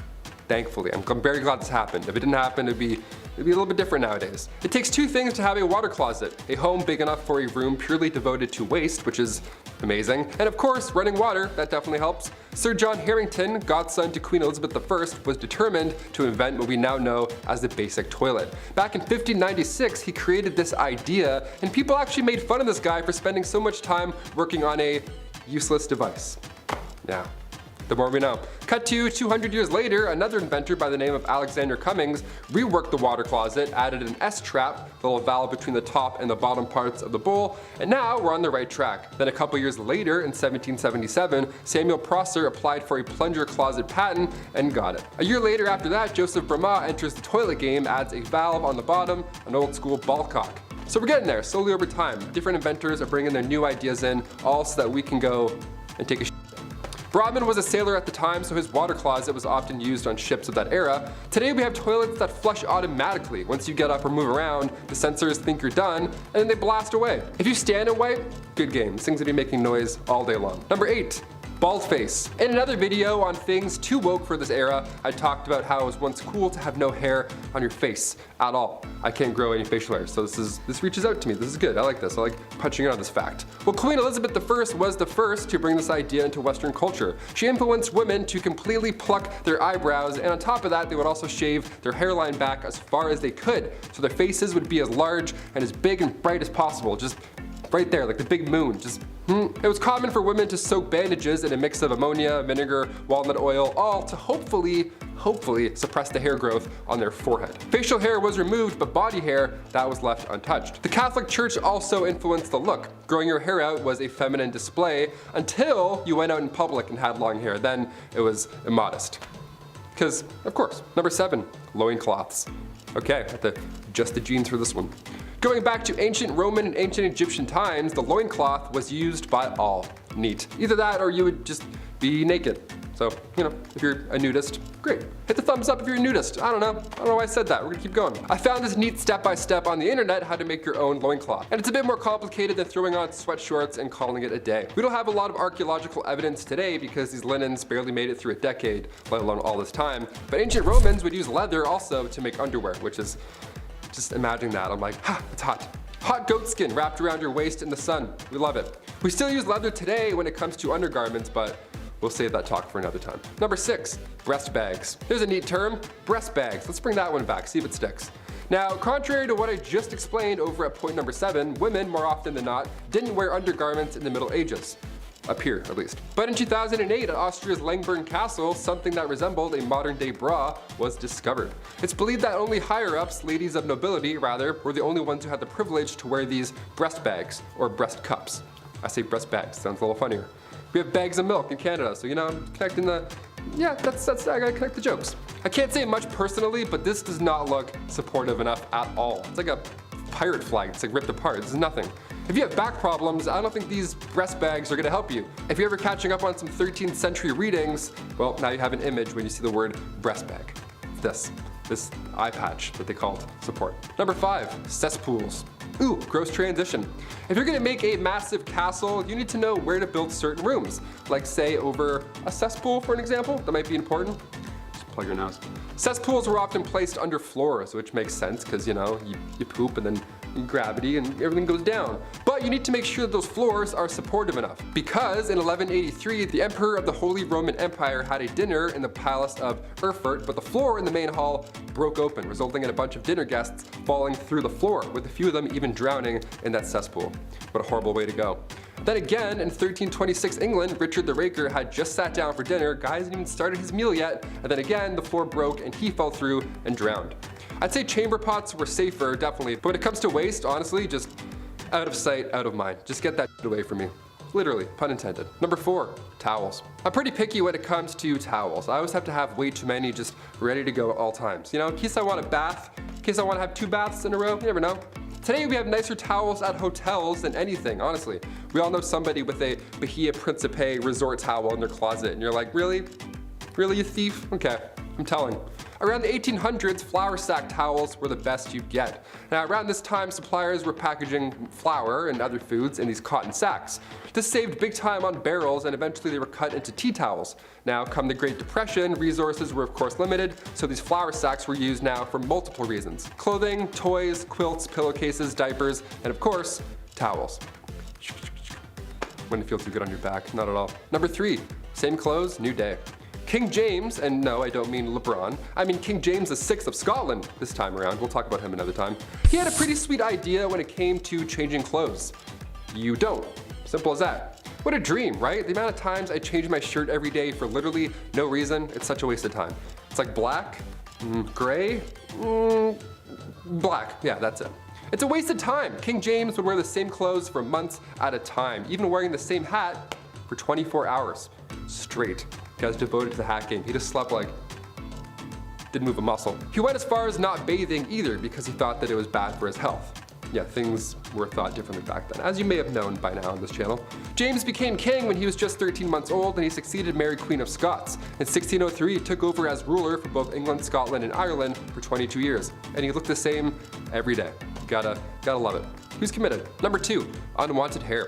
[SPEAKER 1] Thankfully, I'm very glad this happened. If it didn't happen, it'd be a little bit different nowadays. It takes 2 things to have a water closet. A home big enough for a room purely devoted to waste, which is amazing. And of course, running water, that definitely helps. Sir John Harington, godson to Queen Elizabeth I, was determined to invent what we now know as the basic toilet. Back in 1596, he created this idea, and people actually made fun of this guy for spending so much time working on a useless device. Yeah. The more we know. Cut to 200 years later, another inventor by the name of Alexander Cummings reworked the water closet, added an S-trap, the little valve between the top and the bottom parts of the bowl, and now we're on the right track. Then a couple years later, in 1777, Samuel Prosser applied for a plunger closet patent and got it. A year later after that, Joseph Bramah enters the toilet game, adds a valve on the bottom, an old school ball cock. So we're getting there, slowly over time. Different inventors are bringing their new ideas in, all so that we can go and take a shit. Brodmann was a sailor at the time, so his water closet was often used on ships of that era. Today we have toilets that flush automatically. Once you get up or move around, the sensors think you're done, and then they blast away. If you stand and wipe, good game. This thing's gonna be making noise all day long. Number 8, Bald face. In another video on things too woke for this era, I talked about how it was once cool to have no hair on your face at all. I can't grow any facial hair, so this reaches out to me. This is good. I like this. I like punching in on this fact. Well, Queen Elizabeth I was the first to bring this idea into Western culture. She influenced women to completely pluck their eyebrows, and on top of that, they would also shave their hairline back as far as they could, so their faces would be as large and as big and bright as possible. Just right there, like the big moon. It was common for women to soak bandages in a mix of ammonia, vinegar, walnut oil, all to hopefully suppress the hair growth on their forehead. Facial hair was removed, but body hair, that was left untouched. The Catholic Church also influenced the look. Growing your hair out was a feminine display until you went out in public and had long hair. Then it was immodest. Because, of course. Number 7, loincloths. Okay, I have to adjust the jeans for this one. Going back to ancient Roman and ancient Egyptian times, the loincloth was used by all. Neat. Either that or you would just be naked. So, if you're a nudist, great. Hit the thumbs up if you're a nudist. I don't know why I said that. We're gonna keep going. I found this neat step-by-step on the internet how to make your own loincloth. And it's a bit more complicated than throwing on sweatshorts and calling it a day. We don't have a lot of archaeological evidence today because these linens barely made it through a decade, let alone all this time. But ancient Romans would use leather also to make underwear, which is, just imagining that, I'm like, it's hot. Hot goat skin wrapped around your waist in the sun. We love it. We still use leather today when it comes to undergarments, but we'll save that talk for another time. Number 6, breast bags. There's a neat term, breast bags. Let's bring that one back, see if it sticks. Now, contrary to what I just explained over at point number 7, women, more often than not, didn't wear undergarments in the Middle Ages. Up here, at least. But in 2008, at Austria's Langborn Castle, something that resembled a modern-day bra was discovered. It's believed that only higher-ups, ladies of nobility rather, were the only ones who had the privilege to wear these breast bags, or breast cups. I say breast bags, sounds a little funnier. We have bags of milk in Canada, so I'm connecting the, I gotta connect the jokes. I can't say much personally, but this does not look supportive enough at all. It's like a pirate flag, it's like ripped apart, this is nothing. If you have back problems, I don't think these breast bags are gonna help you. If you're ever catching up on some 13th century readings, well, now you have an image when you see the word breast bag. This eye patch that they called support. Number 5, cesspools. Ooh, gross transition. If you're gonna make a massive castle, you need to know where to build certain rooms. Like say over a cesspool, for an example, that might be important. Just plug your nose. Cesspools were often placed under floors, which makes sense because you poop and then gravity and everything goes down. But you need to make sure that those floors are supportive enough. Because in 1183, the Emperor of the Holy Roman Empire had a dinner in the Palace of Erfurt, but the floor in the main hall broke open, resulting in a bunch of dinner guests falling through the floor, with a few of them even drowning in that cesspool. What a horrible way to go. Then again, in 1326 England, Richard the Raker had just sat down for dinner, guy hasn't even started his meal yet, and then again, the floor broke and he fell through and drowned. I'd say chamber pots were safer, definitely, but when it comes to waste, honestly, just out of sight, out of mind. Just get that away from me. Literally, pun intended. Number 4, towels. I'm pretty picky when it comes to towels. I always have to have way too many just ready to go at all times. In case I want a bath, in case I want to have 2 baths in a row, you never know. Today we have nicer towels at hotels than anything, honestly. We all know somebody with a Bahia Principe resort towel in their closet, and you're like, really? Really, you thief? Okay, I'm telling. Around the 1800s, flour sack towels were the best you'd get. Now, around this time, suppliers were packaging flour and other foods in these cotton sacks. This saved big time on barrels, and eventually they were cut into tea towels. Now, come the Great Depression, resources were of course limited, so these flour sacks were used now for multiple reasons. Clothing, toys, quilts, pillowcases, diapers, and of course, towels. Wouldn't feel too good on your back, not at all. Number 3, same clothes, new day. King James, and no, I don't mean LeBron, I mean King James VI of Scotland this time around. We'll talk about him another time. He had a pretty sweet idea when it came to changing clothes. You don't. Simple as that. What a dream, right? The amount of times I change my shirt every day for literally no reason, it's such a waste of time. It's like black, gray, black. Yeah, that's it. It's a waste of time. King James would wear the same clothes for months at a time, even wearing the same hat for 24 hours straight. He was devoted to the hat game. He just slept like, didn't move a muscle. He went as far as not bathing either because he thought that it was bad for his health. Yeah, things were thought differently back then, as you may have known by now on this channel. James became king when he was just 13 months old, and he succeeded Mary Queen of Scots. In 1603, he took over as ruler for both England, Scotland, and Ireland for 22 years. And he looked the same every day. Gotta love it. Who's committed? Number 2, unwanted hair.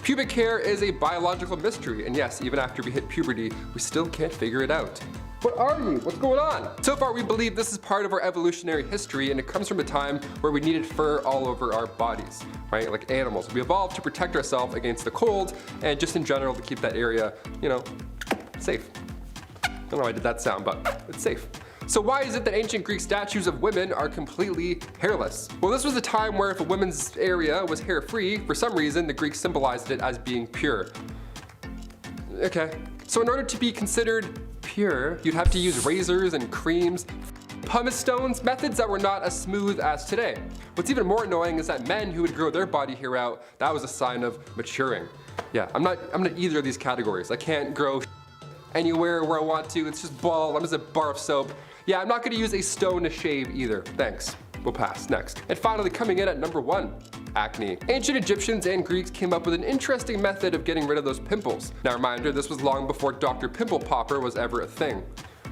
[SPEAKER 1] Pubic hair is a biological mystery, and yes, even after we hit puberty, we still can't figure it out. What are you? What's going on? So far, we believe this is part of our evolutionary history, and it comes from a time where we needed fur all over our bodies, right? Like animals. We evolved to protect ourselves against the cold, and just in general to keep that area, you know, safe. I don't know why I did that sound, but it's safe. So why is it that ancient Greek statues of women are completely hairless? Well, this was a time where if a woman's area was hair-free, for some reason the Greeks symbolized it as being pure. Okay. So in order to be considered pure, you'd have to use razors and creams, pumice stones, methods that were not as smooth as today. What's even more annoying is that men who would grow their body hair out, that was a sign of maturing. Yeah, I'm not either of these categories. I can't grow anywhere where I want to. It's just bald. I'm just a bar of soap. Yeah, I'm not gonna use a stone to shave either. Thanks. We'll pass. Next. And finally, coming in at number 1, acne. Ancient Egyptians and Greeks came up with an interesting method of getting rid of those pimples. Now, reminder, this was long before Dr. Pimple Popper was ever a thing.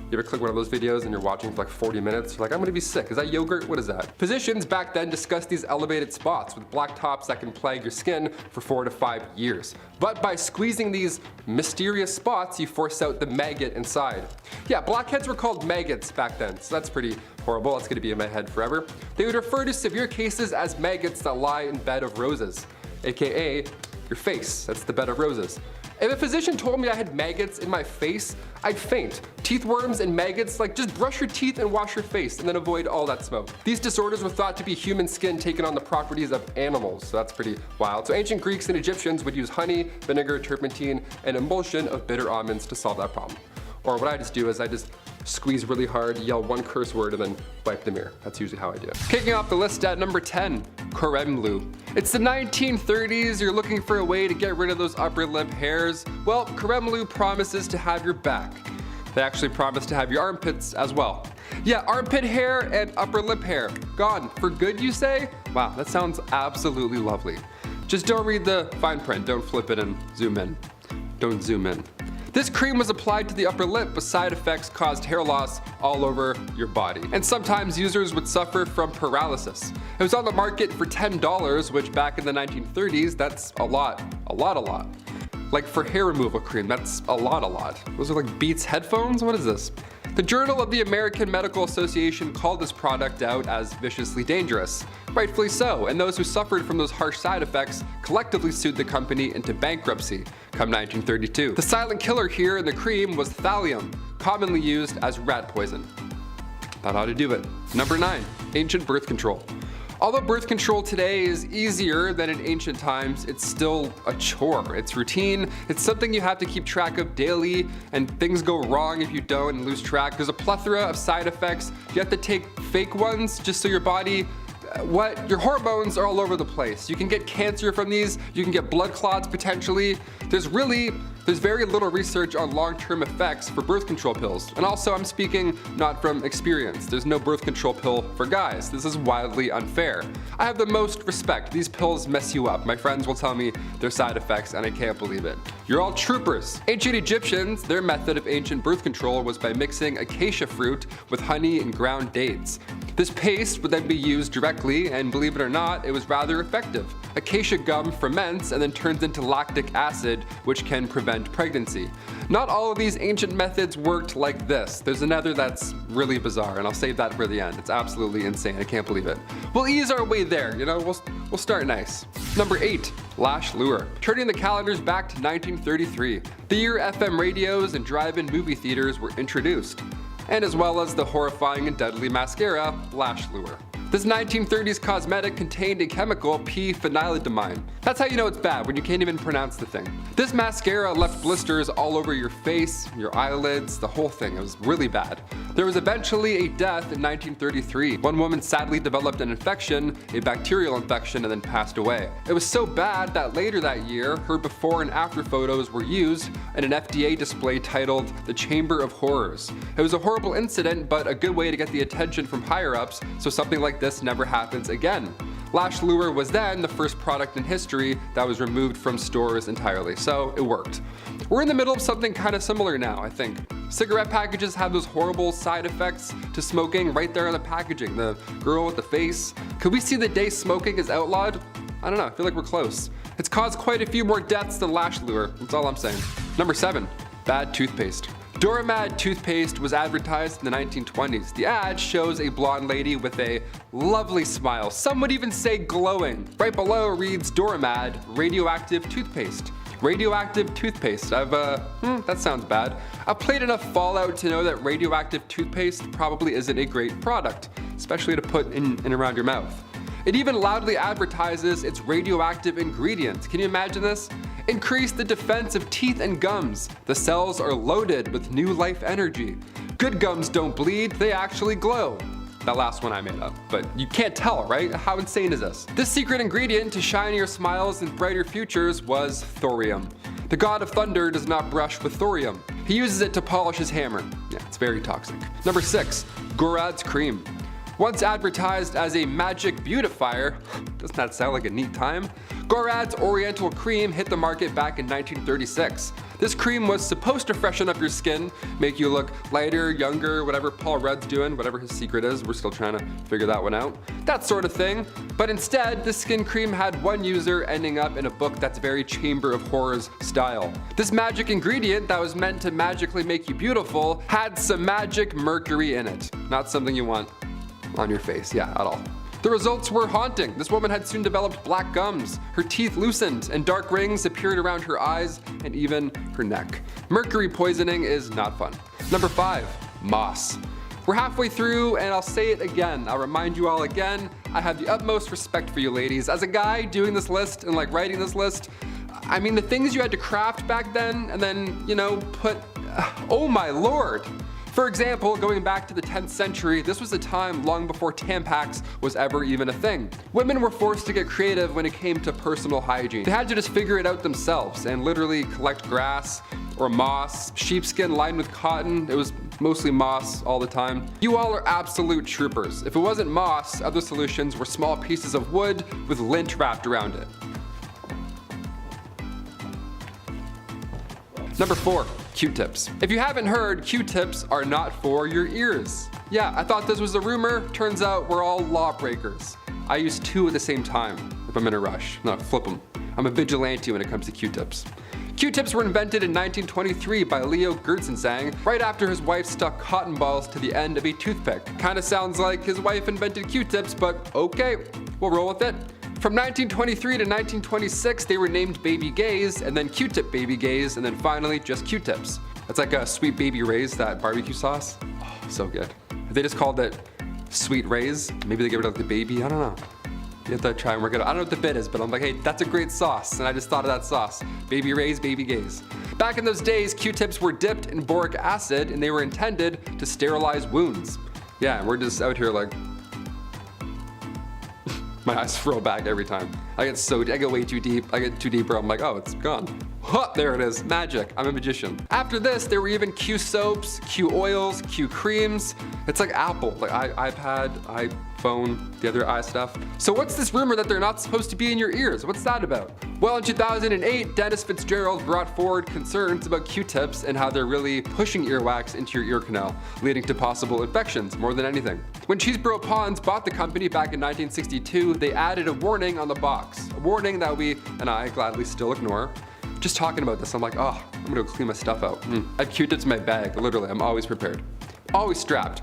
[SPEAKER 1] You ever click one of those videos and you're watching for like 40 minutes? You're like, I'm gonna be sick. Is that yogurt? What is that? Physicians back then discussed these elevated spots with black tops that can plague your skin for 4 to 5 years. But by squeezing these mysterious spots, you force out the maggot inside. Yeah, blackheads were called maggots back then, so that's pretty horrible. That's gonna be in my head forever. They would refer to severe cases as maggots that lie in bed of roses, AKA your face. That's the bed of roses. If a physician told me I had maggots in my face, I'd faint. Teeth worms and maggots, like just brush your teeth and wash your face and then avoid all that smoke. These disorders were thought to be human skin taking on the properties of animals, so that's pretty wild. So ancient Greeks and Egyptians would use honey, vinegar, turpentine, and emulsion of bitter almonds to solve that problem. Or what I just do is I just squeeze really hard, yell one curse word, and then wipe the mirror. That's usually how I do it. Kicking off the list at number 10, creme lube. It's the 1930s, you're looking for a way to get rid of those upper lip hairs. Well, creme lube promises to have your back. They actually promise to have your armpits as well. Yeah, armpit hair and upper lip hair. Gone. For good, you say? Wow, that sounds absolutely lovely. Just don't read the fine print. Don't flip it and zoom in. Don't zoom in. This cream was applied to the upper lip, but side effects caused hair loss all over your body. And sometimes users would suffer from paralysis. It was on the market for $10, which back in the 1930s, that's a lot. Like for hair removal cream, that's a lot. Those are like Beats headphones? What is this? The Journal of the American Medical Association called this product out as viciously dangerous. Rightfully so, and those who suffered from those harsh side effects collectively sued the company into bankruptcy come 1932. The silent killer here in the cream was thallium, commonly used as rat poison. That ought to do it. Number 9, ancient birth control. Although birth control today is easier than in ancient times, it's still a chore. It's routine, it's something you have to keep track of daily, and things go wrong if you don't and lose track. There's a plethora of side effects. You have to take fake ones just so your body, your hormones are all over the place. You can get cancer from these, you can get blood clots potentially. There's very little research on long-term effects for birth control pills. And also, I'm speaking not from experience. There's no birth control pill for guys. This is wildly unfair. I have the most respect. These pills mess you up. My friends will tell me their side effects, and I can't believe it. You're all troopers. Ancient Egyptians, their method of ancient birth control was by mixing acacia fruit with honey and ground dates. This paste would then be used directly, and believe it or not, it was rather effective. Acacia gum ferments and then turns into lactic acid, which can prevent pregnancy. Not all of these ancient methods worked like this. There's another that's really bizarre, and I'll save that for the end. It's absolutely insane. I can't believe it. We'll ease our way there, you know, we'll start nice. Number 8, lash lure. Turning the calendars back to 1933, the year FM radios and drive-in movie theaters were introduced, and as well as the horrifying and deadly mascara, lash lure. This 1930s cosmetic contained a chemical, p-phenyledamine. That's how you know it's bad, when you can't even pronounce the thing. This mascara left blisters all over your face, your eyelids, the whole thing. It was really bad. There was eventually a death in 1933. One woman sadly developed an infection, a bacterial infection, and then passed away. It was so bad that later that year, her before and after photos were used in an FDA display titled The Chamber of Horrors. It was a horrible incident, but a good way to get the attention from higher-ups, so something like this never happens again. Lash lure was then the first product in history that was removed from stores entirely, so it worked. We're in the middle of something kind of similar now, I think. Cigarette packages have those horrible side effects to smoking right there on the packaging. The girl with the face. Could we see the day smoking is outlawed? I don't know, I feel like we're close. It's caused quite a few more deaths than lash lure, that's all I'm saying. Number 7, bad toothpaste. Doramad toothpaste was advertised in the 1920s. The ad shows a blonde lady with a lovely smile. Some would even say glowing. Right below reads Doramad radioactive toothpaste. Radioactive toothpaste. That sounds bad. I've played enough Fallout to know that radioactive toothpaste probably isn't a great product, especially to put in and around your mouth. It even loudly advertises its radioactive ingredients. Can you imagine this? Increase the defense of teeth and gums. The cells are loaded with new life energy. Good gums don't bleed, they actually glow. That last one I made up, but you can't tell, right? How insane is this? This secret ingredient to shinier smiles and brighter futures was thorium. The god of thunder does not brush with thorium. He uses it to polish his hammer. Yeah, it's very toxic. Number 6, Gorad's cream. Once advertised as a magic beautifier, doesn't that sound like a neat time? Gorad's Oriental Cream hit the market back in 1936. This cream was supposed to freshen up your skin, make you look lighter, younger, whatever Paul Rudd's doing, whatever his secret is, we're still trying to figure that one out. That sort of thing. But instead, this skin cream had one user ending up in a book that's very Chamber of Horrors style. This magic ingredient that was meant to magically make you beautiful had some magic mercury in it. Not something you want on your face, yeah, at all. The results were haunting. This woman had soon developed black gums, her teeth loosened, and dark rings appeared around her eyes and even her neck. Mercury poisoning is not fun. Number 5, moss. We're halfway through, and I'll say it again. I'll remind you all again, I have the utmost respect for you ladies. As a guy doing this list and like writing this list, I mean the things you had to craft back then and then, put, oh my lord. For example, going back to the 10th century, this was a time long before Tampax was ever even a thing. Women were forced to get creative when it came to personal hygiene. They had to just figure it out themselves and literally collect grass or moss, sheepskin lined with cotton. It was mostly moss all the time. You all are absolute troopers. If it wasn't moss, other solutions were small pieces of wood with lint wrapped around it. Number 4, Q-tips. If you haven't heard, Q-tips are not for your ears. Yeah, I thought this was a rumor. Turns out we're all lawbreakers. I use 2 at the same time if I'm in a rush. No, flip them. I'm a vigilante when it comes to Q-tips. Q-tips were invented in 1923 by Leo Gertzensang, right after his wife stuck cotton balls to the end of a toothpick. Kinda sounds like his wife invented Q-tips, but okay, we'll roll with it. From 1923 to 1926, they were named Baby Gays, and then Q-tip Baby Gays, and then finally just Q-tips. It's like a Sweet Baby Ray's, that barbecue sauce. Oh, so good. If they just called it Sweet Ray's, maybe they get rid of the baby, I don't know. You have to try and work it out. I don't know what the bit is, but I'm like, hey, that's a great sauce, and I just thought of that sauce. Baby Ray's, Baby Gays. Back in those days, Q-tips were dipped in boric acid, and they were intended to sterilize wounds. Yeah, and we're just out here like, my eyes roll back every time. I get way too deep. I get too deeper. I'm like, oh, it's gone. Huh, there it is. Magic. I'm a magician. After this, there were even Q soaps, Q oils, Q creams. It's like Apple, like iPad, iPhone, the other stuff. So what's this rumor that they're not supposed to be in your ears? What's that about? Well, in 2008, Dennis Fitzgerald brought forward concerns about Q-tips and how they're really pushing earwax into your ear canal, leading to possible infections more than anything. When Cheeseboro Ponds bought the company back in 1962, they added a warning on the box. A warning that we and I gladly still ignore. Just talking about this, I'm like, oh, I'm gonna go clean my stuff out. I have Q-tips in my bag, literally, I'm always prepared. Always strapped.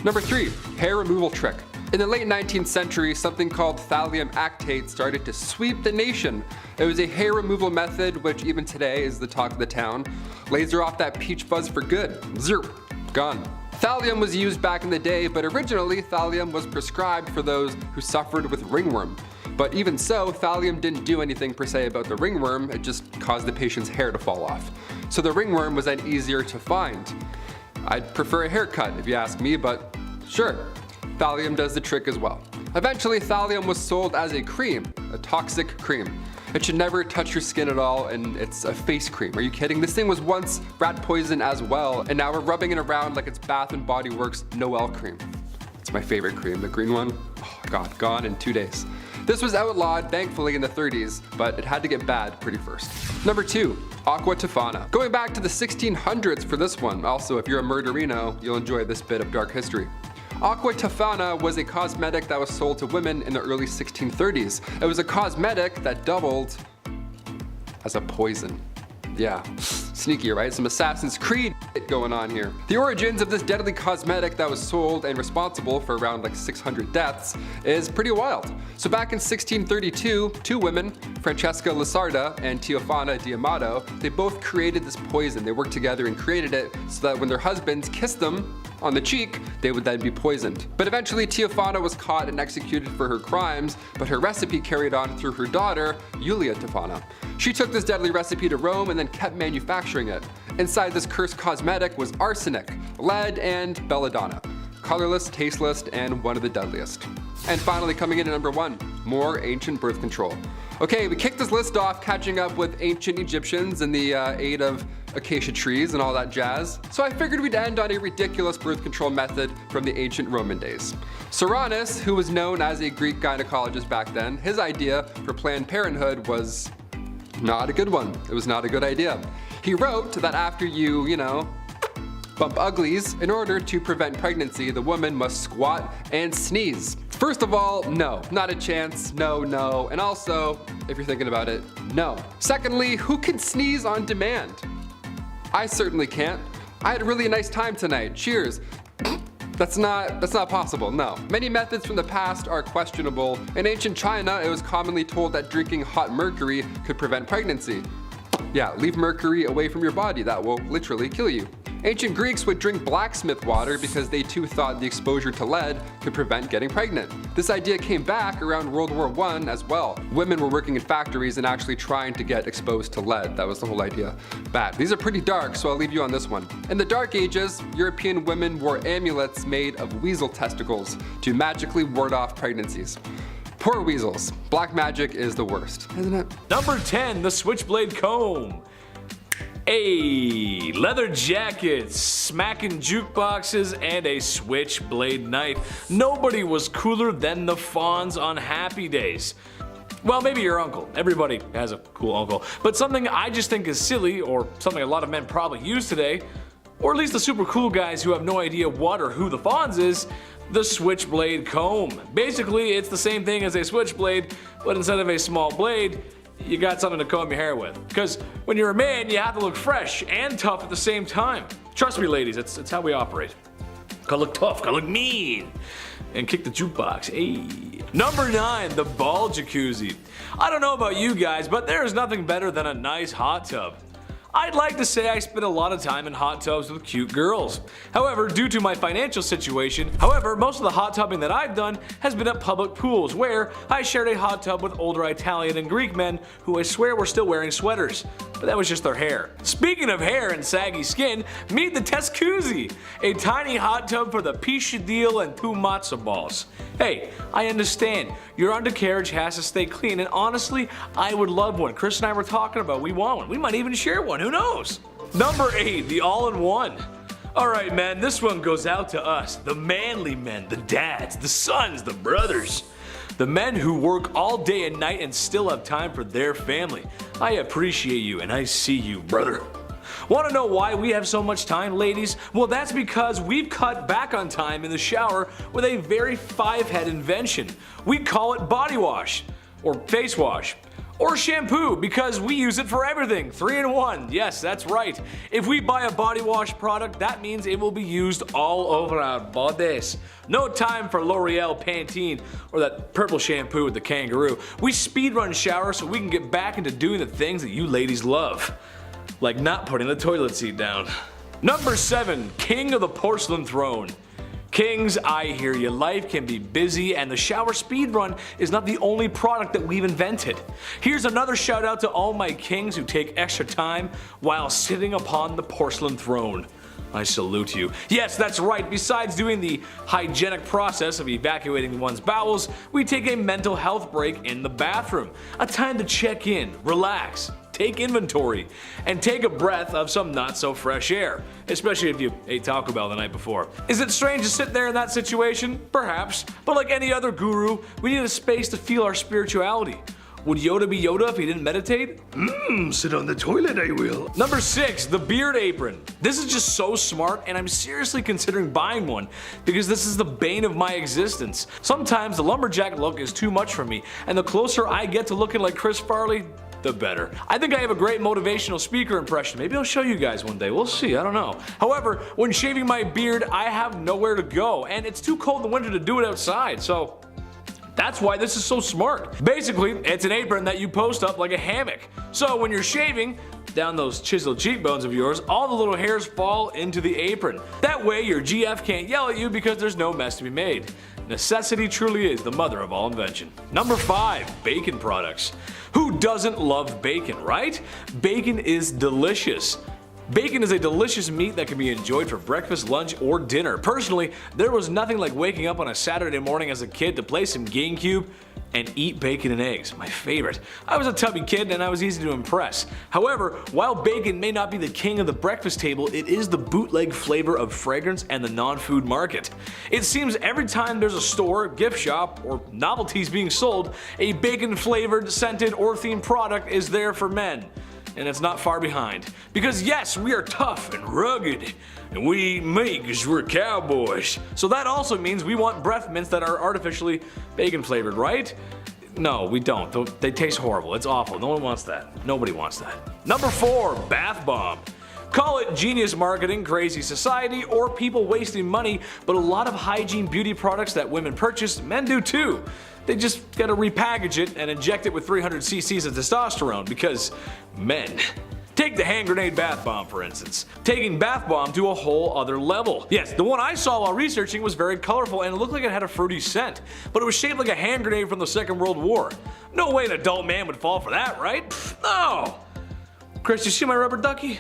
[SPEAKER 1] Number 3, hair removal trick. In the late 19th century, something called thallium actate started to sweep the nation. It was a hair removal method which even today is the talk of the town. Laser off that peach fuzz for good. Zero. Gone. Thallium was used back in the day, but originally thallium was prescribed for those who suffered with ringworm. But even so, thallium didn't do anything per se about the ringworm, it just caused the patient's hair to fall off. So the ringworm was then easier to find. I'd prefer a haircut if you ask me, but sure, thallium does the trick as well. Eventually, thallium was sold as a cream, a toxic cream. It should never touch your skin at all, and it's a face cream. Are you kidding? This thing was once rat poison as well, and now we're rubbing it around like it's Bath & Body Works Noel cream. It's my favorite cream, the green one. Oh God, gone in 2 days. This was outlawed, thankfully, in the 30s, but it had to get bad pretty first. Number 2, Aqua Tofana. Going back to the 1600s for this one. Also, if you're a murderino, you'll enjoy this bit of dark history. Aqua Tofana was a cosmetic that was sold to women in the early 1630s. It was a cosmetic that doubled as a poison. Yeah, sneaky, right? Some Assassin's Creed going on here. The origins of this deadly cosmetic that was sold and responsible for around like 600 deaths is pretty wild. So back in 1632, two women, Francesca Lasarda and Teofana D'Amato, they both created this poison. They worked together and created it so that when their husbands kissed them on the cheek, they would then be poisoned. But eventually Teofana was caught and executed for her crimes, but her recipe carried on through her daughter, Julia Tofana. She took this deadly recipe to Rome and then kept manufacturing it. Inside this cursed cosmetic was arsenic, lead, and belladonna. Colorless, tasteless, and one of the deadliest. And finally coming in at number 1, more ancient birth control. Okay, we kicked this list off catching up with ancient Egyptians and the aid of acacia trees and all that jazz. So I figured we'd end on a ridiculous birth control method from the ancient Roman days. Saunas, who was known as a Greek gynecologist back then, his idea for Planned Parenthood was not a good one. It was not a good idea. He wrote that after you bump uglies, in order to prevent pregnancy, the woman must squat and sneeze. First of all, no, not a chance, no, and also, if you're thinking about it, no. Secondly, who can sneeze on demand? I certainly can't. I had a really nice time tonight, cheers. That's not possible, no. Many methods from the past are questionable. In ancient China, it was commonly told that drinking hot mercury could prevent pregnancy. Yeah, leave mercury away from your body, that will literally kill you. Ancient Greeks would drink blacksmith water because they too thought the exposure to lead could prevent getting pregnant. This idea came back around World War I as well. Women were working in factories and actually trying to get exposed to lead. That was the whole idea. Bad. These are pretty dark, so I'll leave you on this one. In the Dark Ages, European women wore amulets made of weasel testicles to magically ward off pregnancies. Poor weasels. Black magic is the worst, isn't it?
[SPEAKER 3] Number 10, the switchblade comb. A leather jackets, smacking jukeboxes, and a switchblade knife. Nobody was cooler than the fawns on happy days. Well, maybe your uncle. Everybody has a cool uncle. But something I just think is silly, or something a lot of men probably use today, or at least the super cool guys who have no idea what or who the fawns is, the switchblade comb. Basically, it's the same thing as a switchblade, but instead of a small blade, you got something to comb your hair with. Because when you're a man, you have to look fresh and tough at the same time. Trust me, ladies, it's how we operate. Gotta look tough, gotta look mean. And kick the jukebox, ayy. Number 9, the ball jacuzzi. I don't know about you guys, but there is nothing better than a nice hot tub. I'd like to say I spend a lot of time in hot tubs with cute girls. However, due to my financial situation, most of the hot tubbing that I've done has been at public pools where I shared a hot tub with older Italian and Greek men who I swear were still wearing sweaters. But that was just their hair. Speaking of hair and saggy skin, meet the Teskuzzi, a tiny hot tub for the piscadille and poo matzo balls. Hey, I understand, your undercarriage has to stay clean, and honestly, I would love one. Chris and I were talking about we want one. We might even share one, who knows? Number 8, the all-in-one. Alright man, this one goes out to us, the manly men, the dads, the sons, the brothers. The men who work all day and night and still have time for their family. I appreciate you and I see you, brother. Want to know why we have so much time, ladies? Well, that's because we've cut back on time in the shower with a very 5-head invention. We call it body wash, or face wash, or shampoo, because we use it for everything. 3-in-1, yes, that's right. If we buy a body wash product, that means it will be used all over our bodies. No time for L'Oreal Pantene or that purple shampoo with the kangaroo. We speedrun shower so we can get back into doing the things that you ladies love. Like not putting the toilet seat down. Number 7, king of the porcelain throne. Kings, I hear you. Life can be busy and the shower speedrun is not the only product that we've invented. Here's another shout out to all my kings who take extra time while sitting upon the porcelain throne. I salute you. Yes, that's right. Besides doing the hygienic process of evacuating one's bowels, we take a mental health break in the bathroom. A time to check in, relax, take inventory, and take a breath of some not so fresh air, especially if you ate Taco Bell the night before. Is it strange to sit there in that situation? Perhaps, but like any other guru, we need a space to feel our spirituality. Would Yoda be Yoda if he didn't meditate?
[SPEAKER 4] Sit on the toilet, I will.
[SPEAKER 3] Number 6, the beard apron. This is just so smart, and I'm seriously considering buying one because this is the bane of my existence. Sometimes the lumberjack look is too much for me, and the closer I get to looking like Chris Farley, the better. I think I have a great motivational speaker impression. Maybe I'll show you guys one day. We'll see. I don't know. However, when shaving my beard, I have nowhere to go, and it's too cold in the winter to do it outside, so that's why this is so smart. Basically, it's an apron that you post up like a hammock. So when you're shaving down those chiseled cheekbones of yours, all the little hairs fall into the apron. That way your GF can't yell at you because there's no mess to be made. Necessity truly is the mother of all invention. Number 5, bacon products. Who doesn't love bacon, right? Bacon is delicious. Bacon is a delicious meat that can be enjoyed for breakfast, lunch, or dinner. Personally, there was nothing like waking up on a Saturday morning as a kid to play some GameCube and eat bacon and eggs, my favorite. I was a tubby kid and I was easy to impress. However, while bacon may not be the king of the breakfast table, it is the bootleg flavor of fragrance and the non-food market. It seems every time there's a store, gift shop, or novelties being sold, a bacon flavored, scented, or themed product is there for men. And it's not far behind. Because yes, we are tough and rugged, and we eat meat because we're cowboys. So that also means we want breath mints that are artificially bacon flavored, right? No, we don't. They taste horrible. It's awful. No one wants that. Nobody wants that. Number 4, bath bomb. Call it genius marketing, crazy society, or people wasting money, but a lot of hygiene beauty products that women purchase, men do too. They just gotta repackage it and inject it with 300 cc's of testosterone because men. Take the hand grenade bath bomb for instance. Taking bath bomb to a whole other level. Yes, the one I saw while researching was very colorful and it looked like it had a fruity scent, but it was shaped like a hand grenade from the Second World War. No way an adult man would fall for that, right? Pfft, no! Chris, you see my rubber ducky?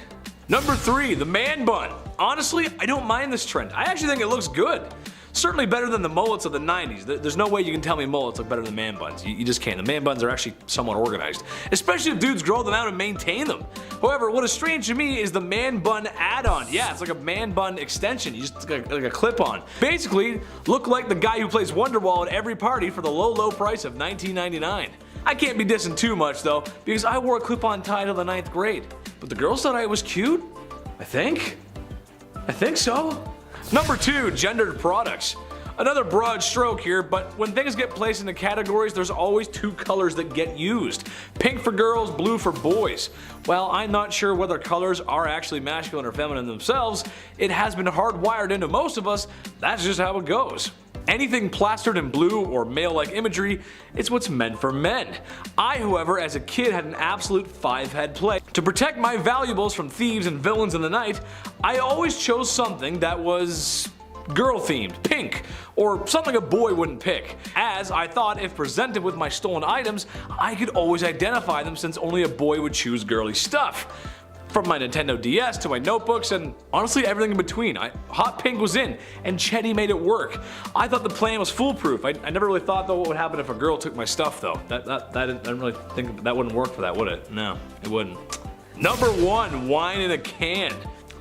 [SPEAKER 3] Number 3, the man bun. Honestly, I don't mind this trend. I actually think it looks good. Certainly better than the mullets of the 90s. There's no way you can tell me mullets look better than man buns. You just can't. The man buns are actually somewhat organized, especially if dudes grow them out and maintain them. However, what is strange to me is the man bun add-on. Yeah, it's like a man bun extension. You just like a clip-on. Basically, look like the guy who plays Wonderwall at every party for the low price of $19.99. I can't be dissing too much though, because I wore a clip-on tie till the 9th grade. But the girls thought I was cute. I think so. Number 2, gendered products. Another broad stroke here, but when things get placed into categories, there's always 2 colors that get used. Pink for girls, blue for boys. While I'm not sure whether colors are actually masculine or feminine themselves, it has been hardwired into most of us, that's just how it goes. Anything plastered in blue or male-like imagery, it's what's meant for men. I, however, as a kid had an absolute 5-head play. To protect my valuables from thieves and villains in the night, I always chose something that was girl-themed, pink, or something a boy wouldn't pick, as I thought if presented with my stolen items, I could always identify them since only a boy would choose girly stuff. From my Nintendo DS to my notebooks and honestly everything in between. Hot pink was in and Chetty made it work. I thought the plan was foolproof. I never really thought though what would happen if a girl took my stuff though. I didn't really think that wouldn't work for that, would it? No, it wouldn't. Number 1, wine in a can.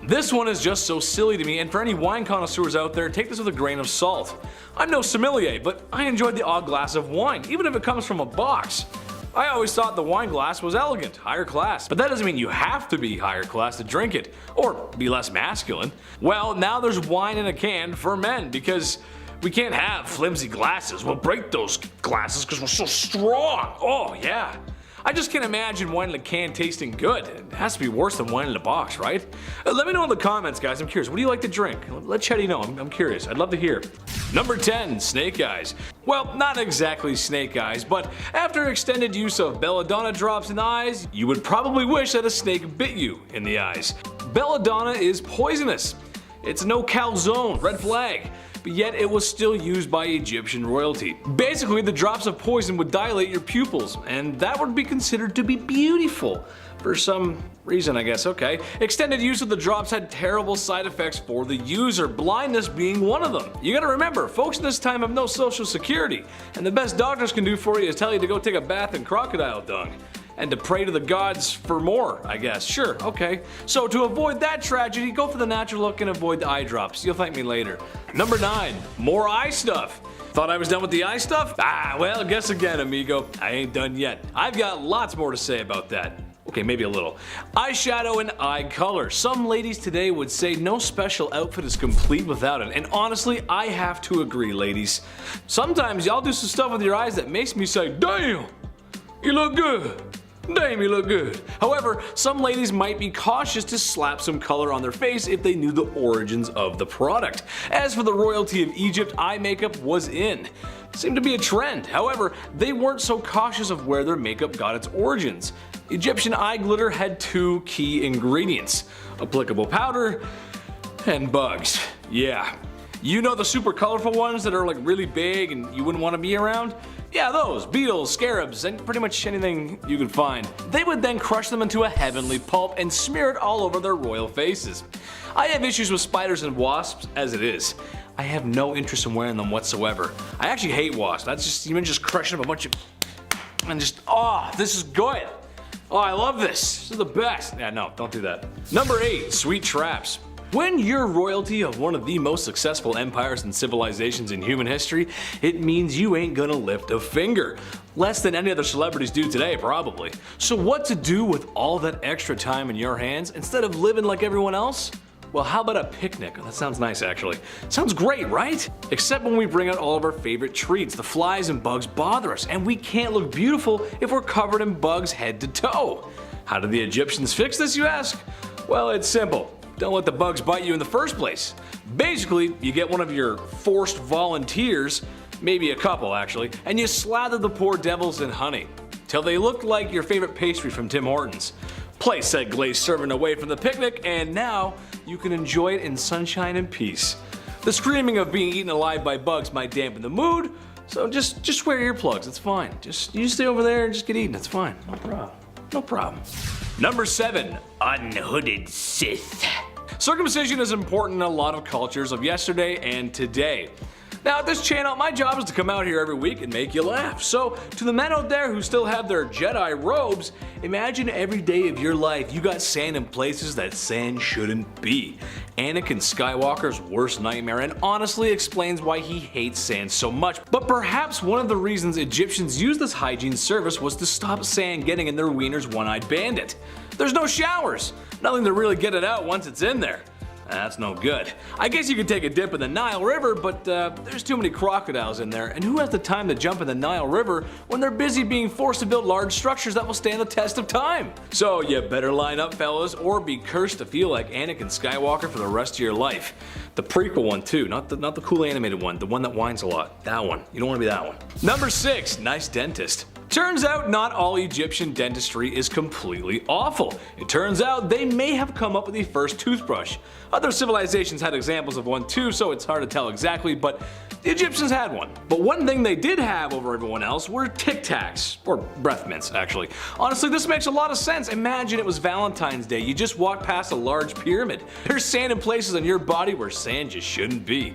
[SPEAKER 3] This one is just so silly to me, and for any wine connoisseurs out there, take this with a grain of salt. I'm no sommelier, but I enjoyed the odd glass of wine, even if it comes from a box. I always thought the wine glass was elegant, higher class, but that doesn't mean you have to be higher class to drink it, or be less masculine. Well, now there's wine in a can for men, because we can't have flimsy glasses. We'll break those glasses because we're so strong. Oh yeah. I just can't imagine wine in a can tasting good. It has to be worse than wine in a box, right? Let me know in the comments, guys. I'm curious. What do you like to drink? Let Chetty know. I'm curious. I'd love to hear. Number 10, snake eyes. Well, not exactly snake eyes, but after extended use of belladonna drops in the eyes, you would probably wish that a snake bit you in the eyes. Belladonna is poisonous. It's a no-cal zone, red flag. But yet it was still used by Egyptian royalty. Basically, the drops of poison would dilate your pupils, and that would be considered to be beautiful. For some reason, I guess, okay. Extended use of the drops had terrible side effects for the user, blindness being one of them. You gotta remember, folks in this time have no social security, and the best doctors can do for you is tell you to go take a bath in crocodile dung. and to pray to the gods for more, I guess. Sure, okay. So to avoid that tragedy, go for the natural look and avoid the eye drops. You'll thank me later. Number 9, more eye stuff. Thought I was done with the eye stuff? Well, guess again, amigo. I ain't done yet. I've got lots more to say about that. Okay, maybe a little. Eyeshadow and eye color. Some ladies today would say no special outfit is complete without it, and honestly, I have to agree, ladies. Sometimes y'all do some stuff with your eyes that makes me say, damn, you look good. Damn, you look good. However, some ladies might be cautious to slap some color on their face if they knew the origins of the product. As for the royalty of Egypt, eye makeup was in. Seemed to be a trend. However, they weren't so cautious of where their makeup got its origins. Egyptian eye glitter had 2 key ingredients: applicable powder and bugs. Yeah. You know the super colorful ones that are like really big and you wouldn't want to be around? Yeah, those. Beetles, scarabs, and pretty much anything you could find. They would then crush them into a heavenly pulp and smear it all over their royal faces. I have issues with spiders and wasps as it is. I have no interest in wearing them whatsoever. I actually hate wasps. That's just, even just crushing up a bunch of, and just, oh, this is good. Oh, I love this. This is the best. Yeah, no, don't do that. Number 8, sweet traps. When you're royalty of one of the most successful empires and civilizations in human history, it means you ain't gonna lift a finger. Less than any other celebrities do today, probably. So what to do with all that extra time in your hands instead of living like everyone else? Well, how about a picnic? That sounds nice, actually. Sounds great, right? Except when we bring out all of our favorite treats, the flies and bugs bother us, and we can't look beautiful if we're covered in bugs head to toe. How did the Egyptians fix this, you ask? Well, it's simple. Don't let the bugs bite you in the first place. Basically, you get one of your forced volunteers, maybe a couple actually, and you slather the poor devils in honey, till they look like your favorite pastry from Tim Hortons. Place said glazed serving away from the picnic, and now you can enjoy it in sunshine and peace. The screaming of being eaten alive by bugs might dampen the mood, so just wear earplugs, it's fine. You stay over there and just get eaten, it's fine. No problem. No problem. Number 7, unhooded Sith. Circumcision is important in a lot of cultures of yesterday and today. Now at this channel, my job is to come out here every week and make you laugh. So to the men out there who still have their Jedi robes, imagine every day of your life you got sand in places that sand shouldn't be. Anakin Skywalker's worst nightmare, and honestly explains why he hates sand so much. But perhaps one of the reasons Egyptians used this hygiene service was to stop sand getting in their wiener's one-eyed bandit. There's no showers, nothing to really get it out once it's in there. That's no good. I guess you could take a dip in the Nile River, but there's too many crocodiles in there, and who has the time to jump in the Nile River when they're busy being forced to build large structures that will stand the test of time? So you better line up, fellas, or be cursed to feel like Anakin Skywalker for the rest of your life. The prequel one too, not the cool animated one, the one that whines a lot. That one. You don't want to be that one. Number 6, nice dentist. Turns out not all Egyptian dentistry is completely awful. It turns out they may have come up with the first toothbrush. Other civilizations had examples of one too, so it's hard to tell exactly, but the Egyptians had one. But one thing they did have over everyone else were Tic Tacs, or breath mints actually. Honestly, this makes a lot of sense. Imagine it was Valentine's Day, you just walked past a large pyramid. There's sand in places on your body where sand just shouldn't be.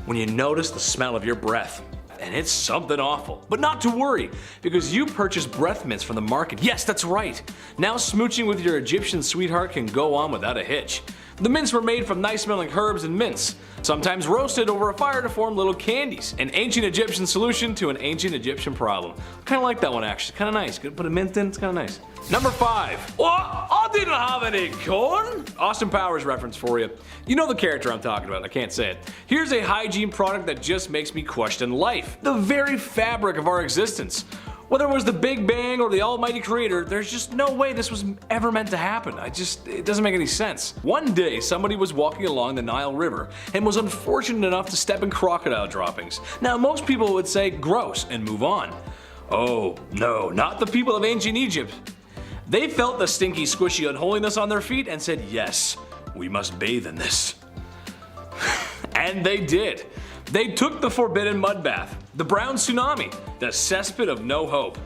[SPEAKER 3] When you notice the smell of your breath, and it's something awful. But not to worry, because you purchased breath mints from the market. Yes, that's right. Now smooching with your Egyptian sweetheart can go on without a hitch. The mints were made from nice smelling herbs and mints, sometimes roasted over a fire to form little candies. An ancient Egyptian solution to an ancient Egyptian problem. Kinda like that one actually, kinda nice. Could put a mint in, it's kinda nice. Number 5. Oh, I didn't have any corn. Austin Powers reference for you. You know the character I'm talking about, I can't say it. Here's a hygiene product that just makes me question life. The very fabric of our existence. Whether it was the Big Bang or the almighty creator, there's just no way this was ever meant to happen. It doesn't make any sense. One day, somebody was walking along the Nile River and was unfortunate enough to step in crocodile droppings. Now, most people would say gross and move on. Oh, no, not the people of ancient Egypt. They felt the stinky, squishy unholiness on their feet and said, yes, we must bathe in this. And they did. They took the forbidden mud bath, the brown tsunami, the cesspit of no hope.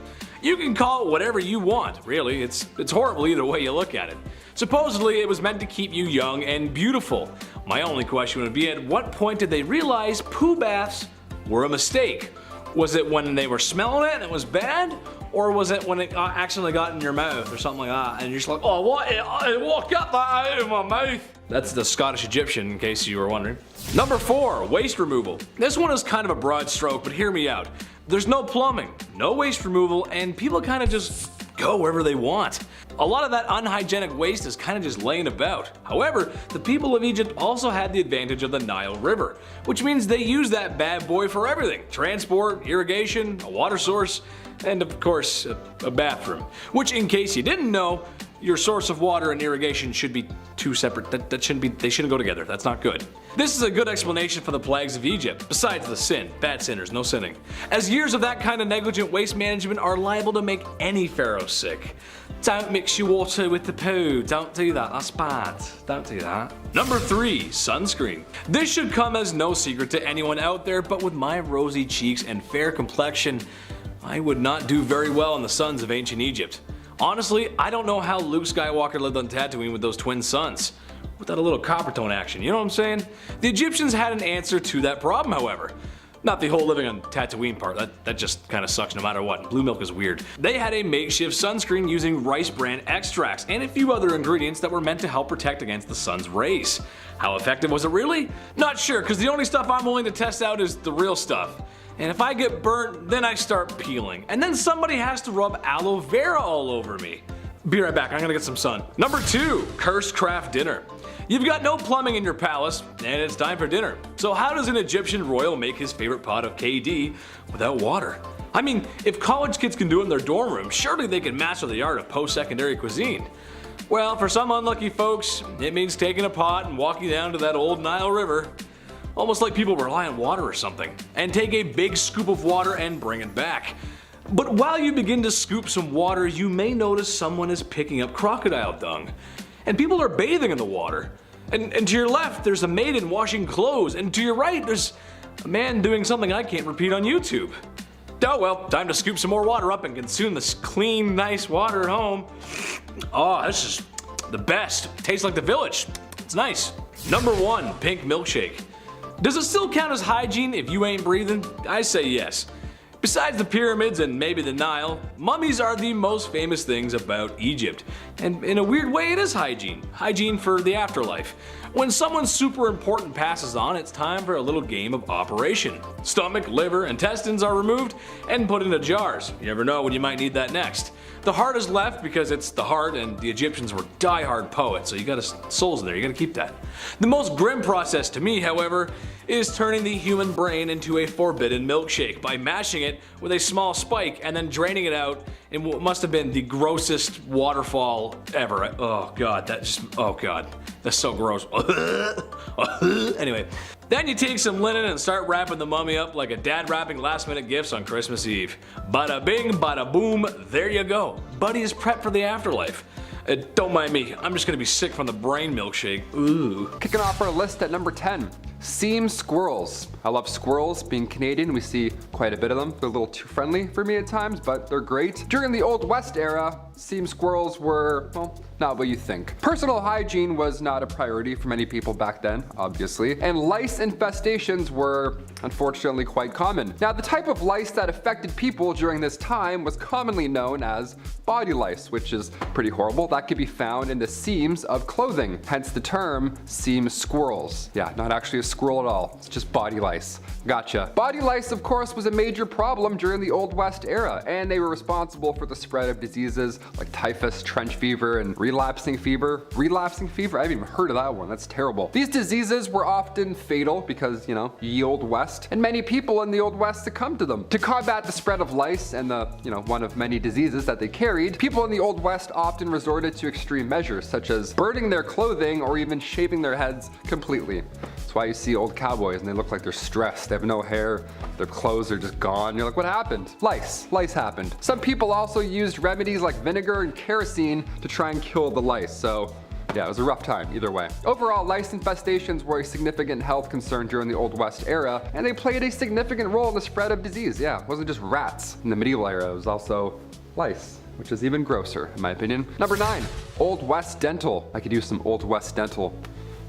[SPEAKER 3] You can call it whatever you want, really. It's horrible either way you look at it. Supposedly, it was meant to keep you young and beautiful. My only question would be, at what point did they realize poo baths were a mistake? Was it when they were smelling it and it was bad? Or was it when it accidentally got in your mouth or something like that, and you're just like, oh, what got that out of my mouth? That's the Scottish Egyptian, in case you were wondering. Number 4, waste removal. This one is kind of a broad stroke, but hear me out. There's no plumbing, no waste removal, and people kind of just go wherever they want. A lot of that unhygienic waste is kind of just laying about. However, the people of Egypt also had the advantage of the Nile River, which means they use that bad boy for everything. Transport, irrigation, a water source, and of course, a bathroom. Which, in case you didn't know, your source of water and irrigation should be two separate, they shouldn't go together, that's not good. This is a good explanation for the plagues of Egypt, besides the sin, bad sinners, no sinning. As years of that kind of negligent waste management are liable to make any pharaoh sick. Don't mix your water with the poo, don't do that, that's bad, don't do that. Number 3, sunscreen. This should come as no secret to anyone out there, but with my rosy cheeks and fair complexion, I would not do very well in the suns of ancient Egypt. Honestly, I don't know how Luke Skywalker lived on Tatooine with those twin suns. Without a little copper tone action, you know what I'm saying? The Egyptians had an answer to that problem, however. Not the whole living on Tatooine part, that just kinda sucks no matter what. Blue milk is weird. They had a makeshift sunscreen using rice bran extracts and a few other ingredients that were meant to help protect against the sun's rays. How effective was it really? Not sure, cause the only stuff I'm willing to test out is the real stuff. And if I get burnt, then I start peeling. And then somebody has to rub aloe vera all over me. Be right back, I'm gonna get some sun. Number 2, cursed craft dinner. You've got no plumbing in your palace, and it's time for dinner. So how does an Egyptian royal make his favorite pot of KD without water? I mean, if college kids can do it in their dorm room, surely they can master the art of post-secondary cuisine. Well, for some unlucky folks, it means taking a pot and walking down to that old Nile River. Almost like people rely on water or something, and take a big scoop of water and bring it back. But while you begin to scoop some water, you may notice someone is picking up crocodile dung. And people are bathing in the water. And to your left, there's a maiden washing clothes, and to your right, there's a man doing something I can't repeat on YouTube. Oh well, time to scoop some more water up and consume this clean, nice water at home. Oh, this is the best. Tastes like the village. It's nice. Number 1, pink milkshake. Does it still count as hygiene if you ain't breathing? I say yes. Besides the pyramids and maybe the Nile, mummies are the most famous things about Egypt. And in a weird way it is hygiene. Hygiene for the afterlife. When someone super important passes on, it's time for a little game of operation. Stomach, liver, intestines are removed and put into jars. You never know when you might need that next. The heart is left because it's the heart, and the Egyptians were die-hard poets, so you got souls in there, you gotta keep that. The most grim process to me, however, is turning the human brain into a forbidden milkshake by mashing it with a small spike and then draining it out in what must have been the grossest waterfall ever. Oh god, oh god, that's so gross. Anyway, then you take some linen and start wrapping the mummy up like a dad wrapping last minute gifts on Christmas Eve. Bada bing, bada boom, there you go. Buddy is prepped for the afterlife. Don't mind me, I'm just gonna be sick from the brain milkshake. Ooh.
[SPEAKER 1] Kicking off our list at number 10, seam squirrels. I love squirrels. Being Canadian, we see quite a bit of them. They're a little too friendly for me at times, but they're great. During the Old West era, seam squirrels were, well, not what you think. Personal hygiene was not a priority for many people back then, obviously, and lice infestations were unfortunately quite common. Now, the type of lice that affected people during this time was commonly known as body lice, which is pretty horrible. That could be found in the seams of clothing, hence the term seam squirrels. Yeah, not actually a squirrel at all, it's just body lice. Gotcha. Body lice, of course, was a major problem during the Old West era, and they were responsible for the spread of diseases like typhus, trench fever, and relapsing fever. Relapsing fever? I haven't even heard of that one. That's terrible. These diseases were often fatal because, you know, ye Old West, and many people in the Old West succumbed to them. To combat the spread of lice and the, one of many diseases that they carried, people in the Old West often resorted to extreme measures, such as burning their clothing or even shaving their heads completely. That's why you see old cowboys and they look like they're stressed. They have no hair, their clothes are just gone. You're like, what happened? Lice. Lice happened. Some people also used remedies like vinegar and kerosene to try and kill the lice, so yeah, it was a rough time either way. Overall, lice infestations were a significant health concern during the Old West era, and they played a significant role in the spread of disease. Yeah, it wasn't just rats in the medieval era, it was also lice, which is even grosser in my opinion. Number 9, Old West dental. I could use some Old West dental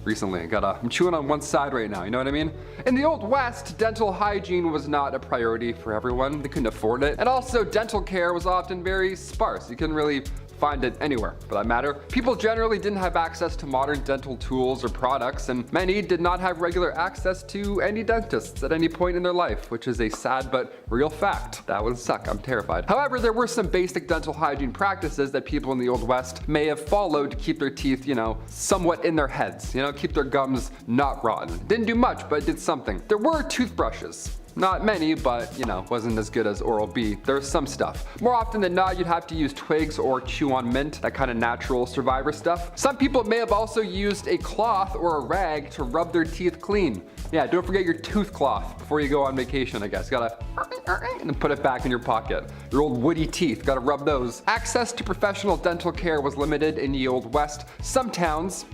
[SPEAKER 1] recently. I'm chewing on one side right now, you know what I mean? In the Old West, dental hygiene was not a priority for everyone. They couldn't afford it. And also, dental care was often very sparse. You couldn't really find it anywhere, for that matter. People generally didn't have access to modern dental tools or products, and many did not have regular access to any dentists at any point in their life, which is a sad but real fact. That would suck, I'm terrified. However, there were some basic dental hygiene practices that people in the Old West may have followed to keep their teeth, somewhat in their heads, keep their gums not rotten. Didn't do much, but did something. There were toothbrushes. Not many, but wasn't as good as Oral-B. There's some stuff. More often than not, you'd have to use twigs or chew on mint, that kind of natural survivor stuff. Some people may have also used a cloth or a rag to rub their teeth clean. Yeah, don't forget your tooth cloth before you go on vacation, I guess. Gotta and then put it back in your pocket. Your old woody teeth, gotta rub those. Access to professional dental care was limited in the Old West. Some towns,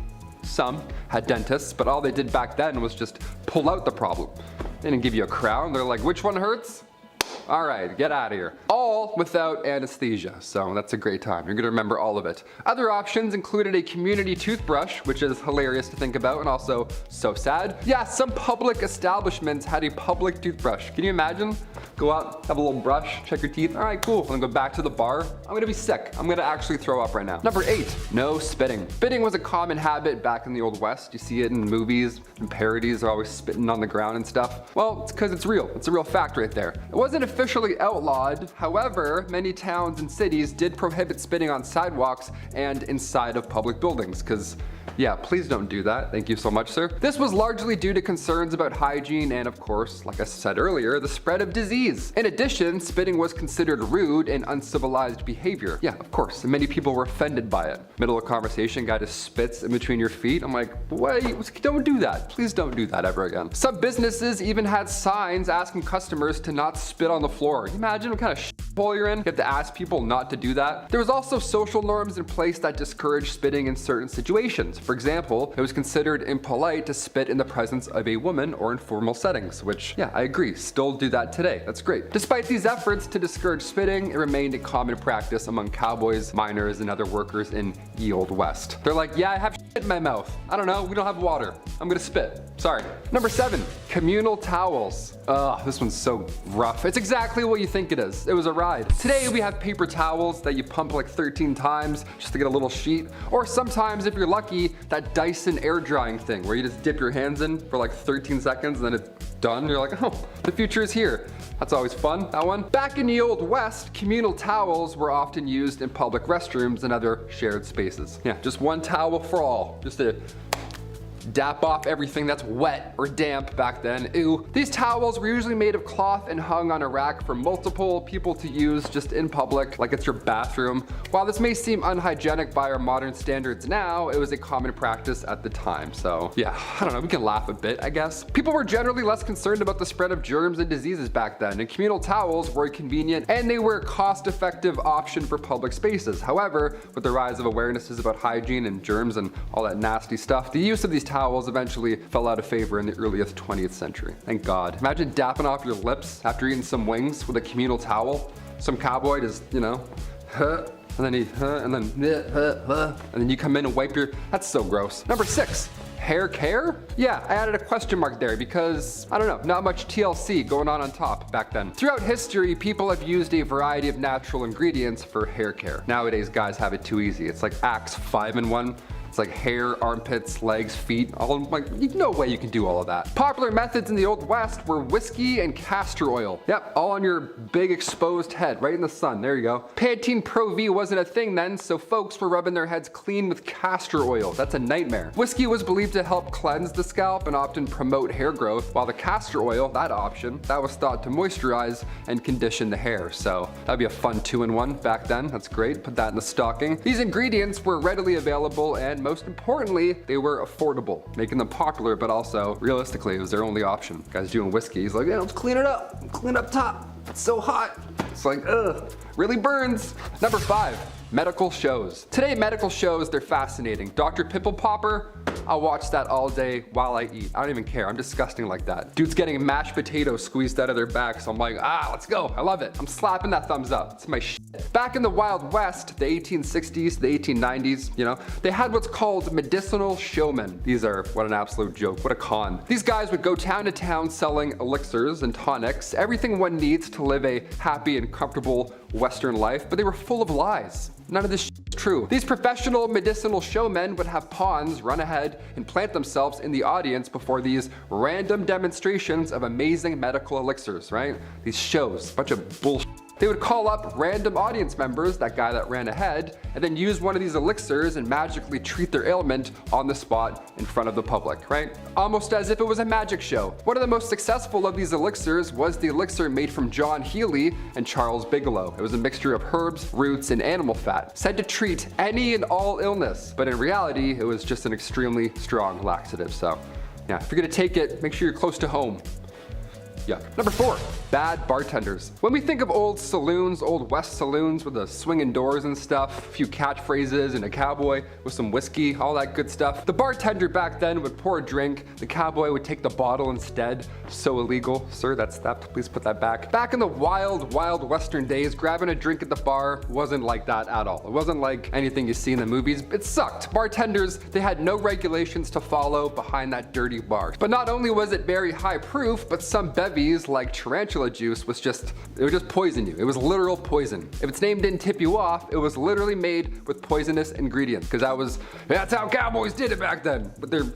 [SPEAKER 1] some had dentists, but all they did back then was just pull out the problem. They didn't give you a crown. They're like, which one hurts? All right, get out of here. All without anesthesia, so that's a great time. You're gonna remember all of it. Other options included a community toothbrush, which is hilarious to think about and also so sad. Yeah, some public establishments had a public toothbrush. Can you imagine? Go out, have a little brush, check your teeth. All right, cool. I'm gonna go back to the bar. I'm gonna be sick. I'm gonna actually throw up right now. Number 8, no spitting. Spitting was a common habit back in the Old West. You see it in movies and parodies. They're always spitting on the ground and stuff. Well, it's because it's real. It's a real fact right there. It wasn't officially outlawed. However, many towns and cities did prohibit spitting on sidewalks and inside of public buildings because, yeah, please don't do that. Thank you so much, sir. This was largely due to concerns about hygiene and, of course, like I said earlier, the spread of disease. In addition, spitting was considered rude and uncivilized behavior. Yeah, of course, and many people were offended by it. Middle of conversation, guy just spits in between your feet. I'm like, wait, don't do that. Please don't do that ever again. Some businesses even had signs asking customers to not spit on the floor. Can you imagine what kind of shithole you're in? You have to ask people not to do that. There was also social norms in place that discouraged spitting in certain situations. For example, it was considered impolite to spit in the presence of a woman or in formal settings, which, yeah, I agree, still do that today. That's great. Despite these efforts to discourage spitting, it remained a common practice among cowboys, miners, and other workers in ye Old West. They're like, yeah, I have shit in my mouth. I don't know, we don't have water. I'm gonna spit. Sorry. Number 7, communal towels. Ugh, this one's so rough. It's exactly what you think it is. It was a ride. Today we have paper towels that you pump like 13 times just to get a little sheet. Or sometimes, if you're lucky, that Dyson air drying thing where you just dip your hands in for like 13 seconds and then it's done. You're like, oh, the future is here. That's always fun, that one. Back in the Old West, communal towels were often used in public restrooms and other shared spaces. Yeah, just one towel for all. Just to dap off everything that's wet or damp back then. Ew. These towels were usually made of cloth and hung on a rack for multiple people to use just in public, like it's your bathroom. While this may seem unhygienic by our modern standards now, it was a common practice at the time. So yeah, I don't know, we can laugh a bit, I guess. People were generally less concerned about the spread of germs and diseases back then, and communal towels were convenient and they were a cost-effective option for public spaces. However, with the rise of awarenesses about hygiene and germs and all that nasty stuff, the use of these towels eventually fell out of favor in the earliest 20th century. Thank God. Imagine dapping off your lips after eating some wings with a communal towel. Some cowboy just, and then he, and then you come in and wipe your, that's so gross. Number 6. Hair care? Yeah, I added a question mark there because, I don't know, not much TLC going on top back then. Throughout history, people have used a variety of natural ingredients for hair care. Nowadays, guys have it too easy. It's like Axe 5-in-1. It's like hair, armpits, legs, feet, all like, no way you can do all of that. Popular methods in the Old West were whiskey and castor oil. Yep, all on your big exposed head, right in the sun, there you go. Pantene Pro V wasn't a thing then, so folks were rubbing their heads clean with castor oil. That's a nightmare. Whiskey was believed to help cleanse the scalp and often promote hair growth, while the castor oil, that option, that was thought to moisturize and condition the hair. So that'd be a fun 2-in-1 back then. That's great, put that in the stocking. These ingredients were readily available and most importantly, they were affordable, making them popular, but also, realistically, it was their only option. Guy's doing whiskey, he's like, yeah, let's clean it up top. It's so hot. It's like, ugh, really burns. Number 5, medical shows. Today, medical shows, they're fascinating. Dr. Pimple Popper, I'll watch that all day while I eat. I don't even care, I'm disgusting like that. Dude's getting mashed potatoes squeezed out of their back, so I'm like, let's go, I love it. I'm slapping that thumbs up, it's my shit. Back in the Wild West, the 1860s, the 1890s, you know, they had what's called medicinal showmen. These are, what an absolute joke, what a con. These guys would go town to town selling elixirs and tonics, everything one needs to live a happy and comfortable Western life, but they were full of lies. None of this shit is true. These professional medicinal showmen would have pawns run ahead and plant themselves in the audience before these random demonstrations of amazing medical elixirs, right? These shows, bunch of bullshit. They would call up random audience members, that guy that ran ahead, and then use one of these elixirs and magically treat their ailment on the spot in front of the public, right? Almost as if it was a magic show. One of the most successful of these elixirs was the elixir made from John Healy and Charles Bigelow. It was a mixture of herbs, roots, and animal fat, said to treat any and all illness, but in reality, it was just an extremely strong laxative. So yeah, if you're gonna take it, make sure you're close to home. Yuck. Number 4, bad bartenders. When we think of old saloons, old West saloons with the swinging doors and stuff, a few catchphrases and a cowboy with some whiskey, all that good stuff, the bartender back then would pour a drink, the cowboy would take the bottle instead. So illegal. Sir, that's that, please put that back. Back in the wild Western days, grabbing a drink at the bar wasn't like that at all. It wasn't like anything you see in the movies. It sucked. Bartenders, they had no regulations to follow behind that dirty bar. But not only was it very high proof, but some bevies like tarantula juice would just poison you. It was literal poison. If its name didn't tip you off, it was literally made with poisonous ingredients, because that's how cowboys did it back then. But they're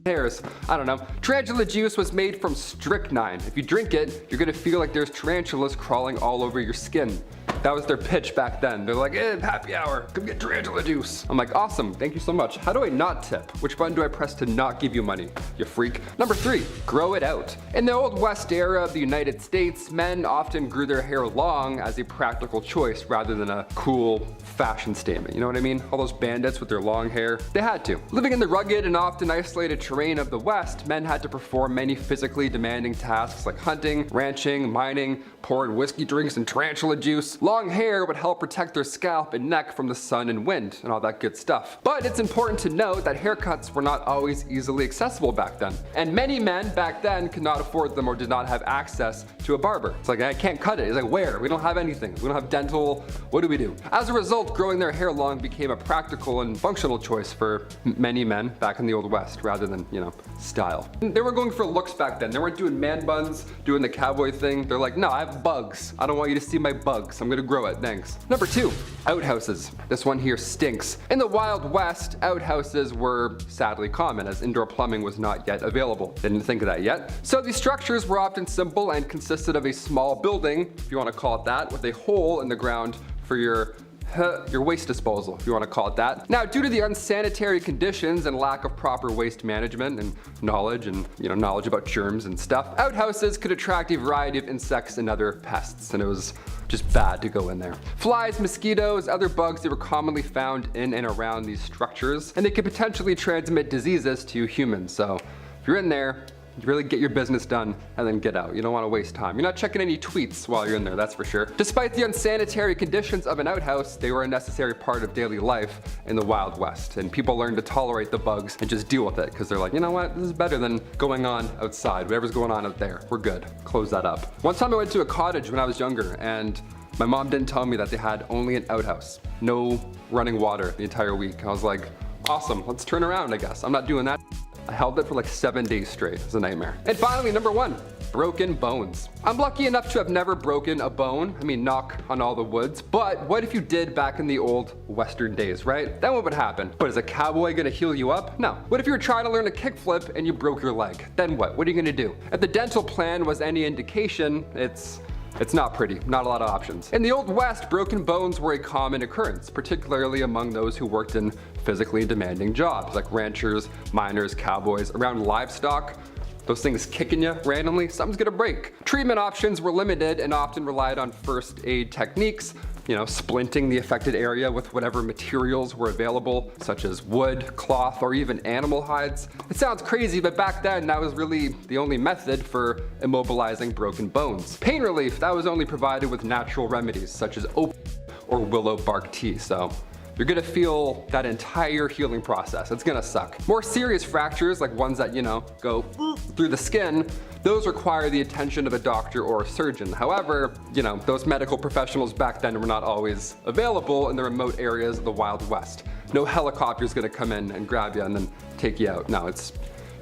[SPEAKER 1] hairs. I don't know. Tarantula juice was made from strychnine. If you drink it, you're gonna feel like there's tarantulas crawling all over your skin. That was their pitch back then. They're like, happy hour, come get tarantula juice. I'm like, awesome, thank you so much. How do I not tip? Which button do I press to not give you money, you freak? Number 3, grow it out. In the Old West era of the United States, men often grew their hair long as a practical choice rather than a cool fashion statement. You know what I mean? All those bandits with their long hair, they had to. Living in the rugged and often isolated terrain of the West, men had to perform many physically demanding tasks like hunting, ranching, mining, pouring whiskey drinks and tarantula juice. Long hair would help protect their scalp and neck from the sun and wind and all that good stuff. But it's important to note that haircuts were not always easily accessible back then. And many men back then could not afford them or did not have access to a barber. It's like, I can't cut it. It's like, where? We don't have anything. We don't have dental. What do we do? As a result, growing their hair long became a practical and functional choice for many men back in the Old West rather than, style. They were going for looks back then. They weren't doing man buns, doing the cowboy thing. They're like, no, I have bugs. I don't want you to see my bugs. I'm gonna grow it, thanks. Number 2, outhouses. This one here stinks. In the Wild West, outhouses were sadly common as indoor plumbing was not yet available. Didn't think of that yet. So these structures were often simple and consisted of a small building, if you want to call it that, with a hole in the ground for your waste disposal, if you want to call it that. Now, due to the unsanitary conditions and lack of proper waste management and knowledge about germs and stuff, outhouses could attract a variety of insects and other pests, and it was just bad to go in there. Flies, mosquitoes, other bugs, they were commonly found in and around these structures, and they could potentially transmit diseases to humans. So if you're in there, you really get your business done and then get out. You don't want to waste time. You're not checking any tweets while you're in there, that's for sure. Despite the unsanitary conditions of an outhouse, they were a necessary part of daily life in the Wild West. And people learned to tolerate the bugs and just deal with it because they're like, you know what, this is better than going on outside. Whatever's going on out there, we're good. Close that up. One time I went to a cottage when I was younger and my mom didn't tell me that they had only an outhouse. No running water the entire week. I was like, awesome, let's turn around, I guess. I'm not doing that. I held it for like 7 days straight. It was a nightmare. And finally, number 1, broken bones. I'm lucky enough to have never broken a bone. I mean, knock on all the woods. But what if you did back in the old Western days, right? Then what would happen? What, is a cowboy gonna heal you up? No. What if you were trying to learn a kickflip and you broke your leg? Then what? What are you gonna do? If the dental plan was any indication, it's not pretty, not a lot of options. In the Old West, broken bones were a common occurrence, particularly among those who worked in physically demanding jobs, like ranchers, miners, cowboys. Around livestock, those things kicking you randomly, something's gonna break. Treatment options were limited and often relied on first aid techniques, splinting the affected area with whatever materials were available, such as wood, cloth, or even animal hides. It sounds crazy, but back then that was really the only method for immobilizing broken bones. Pain relief, that was only provided with natural remedies, such as opium or willow bark tea, so you're gonna feel that entire healing process. It's gonna suck. More serious fractures, like ones that, go through the skin, those require the attention of a doctor or a surgeon. However, those medical professionals back then were not always available in the remote areas of the Wild West. No helicopter's gonna come in and grab you and then take you out. No,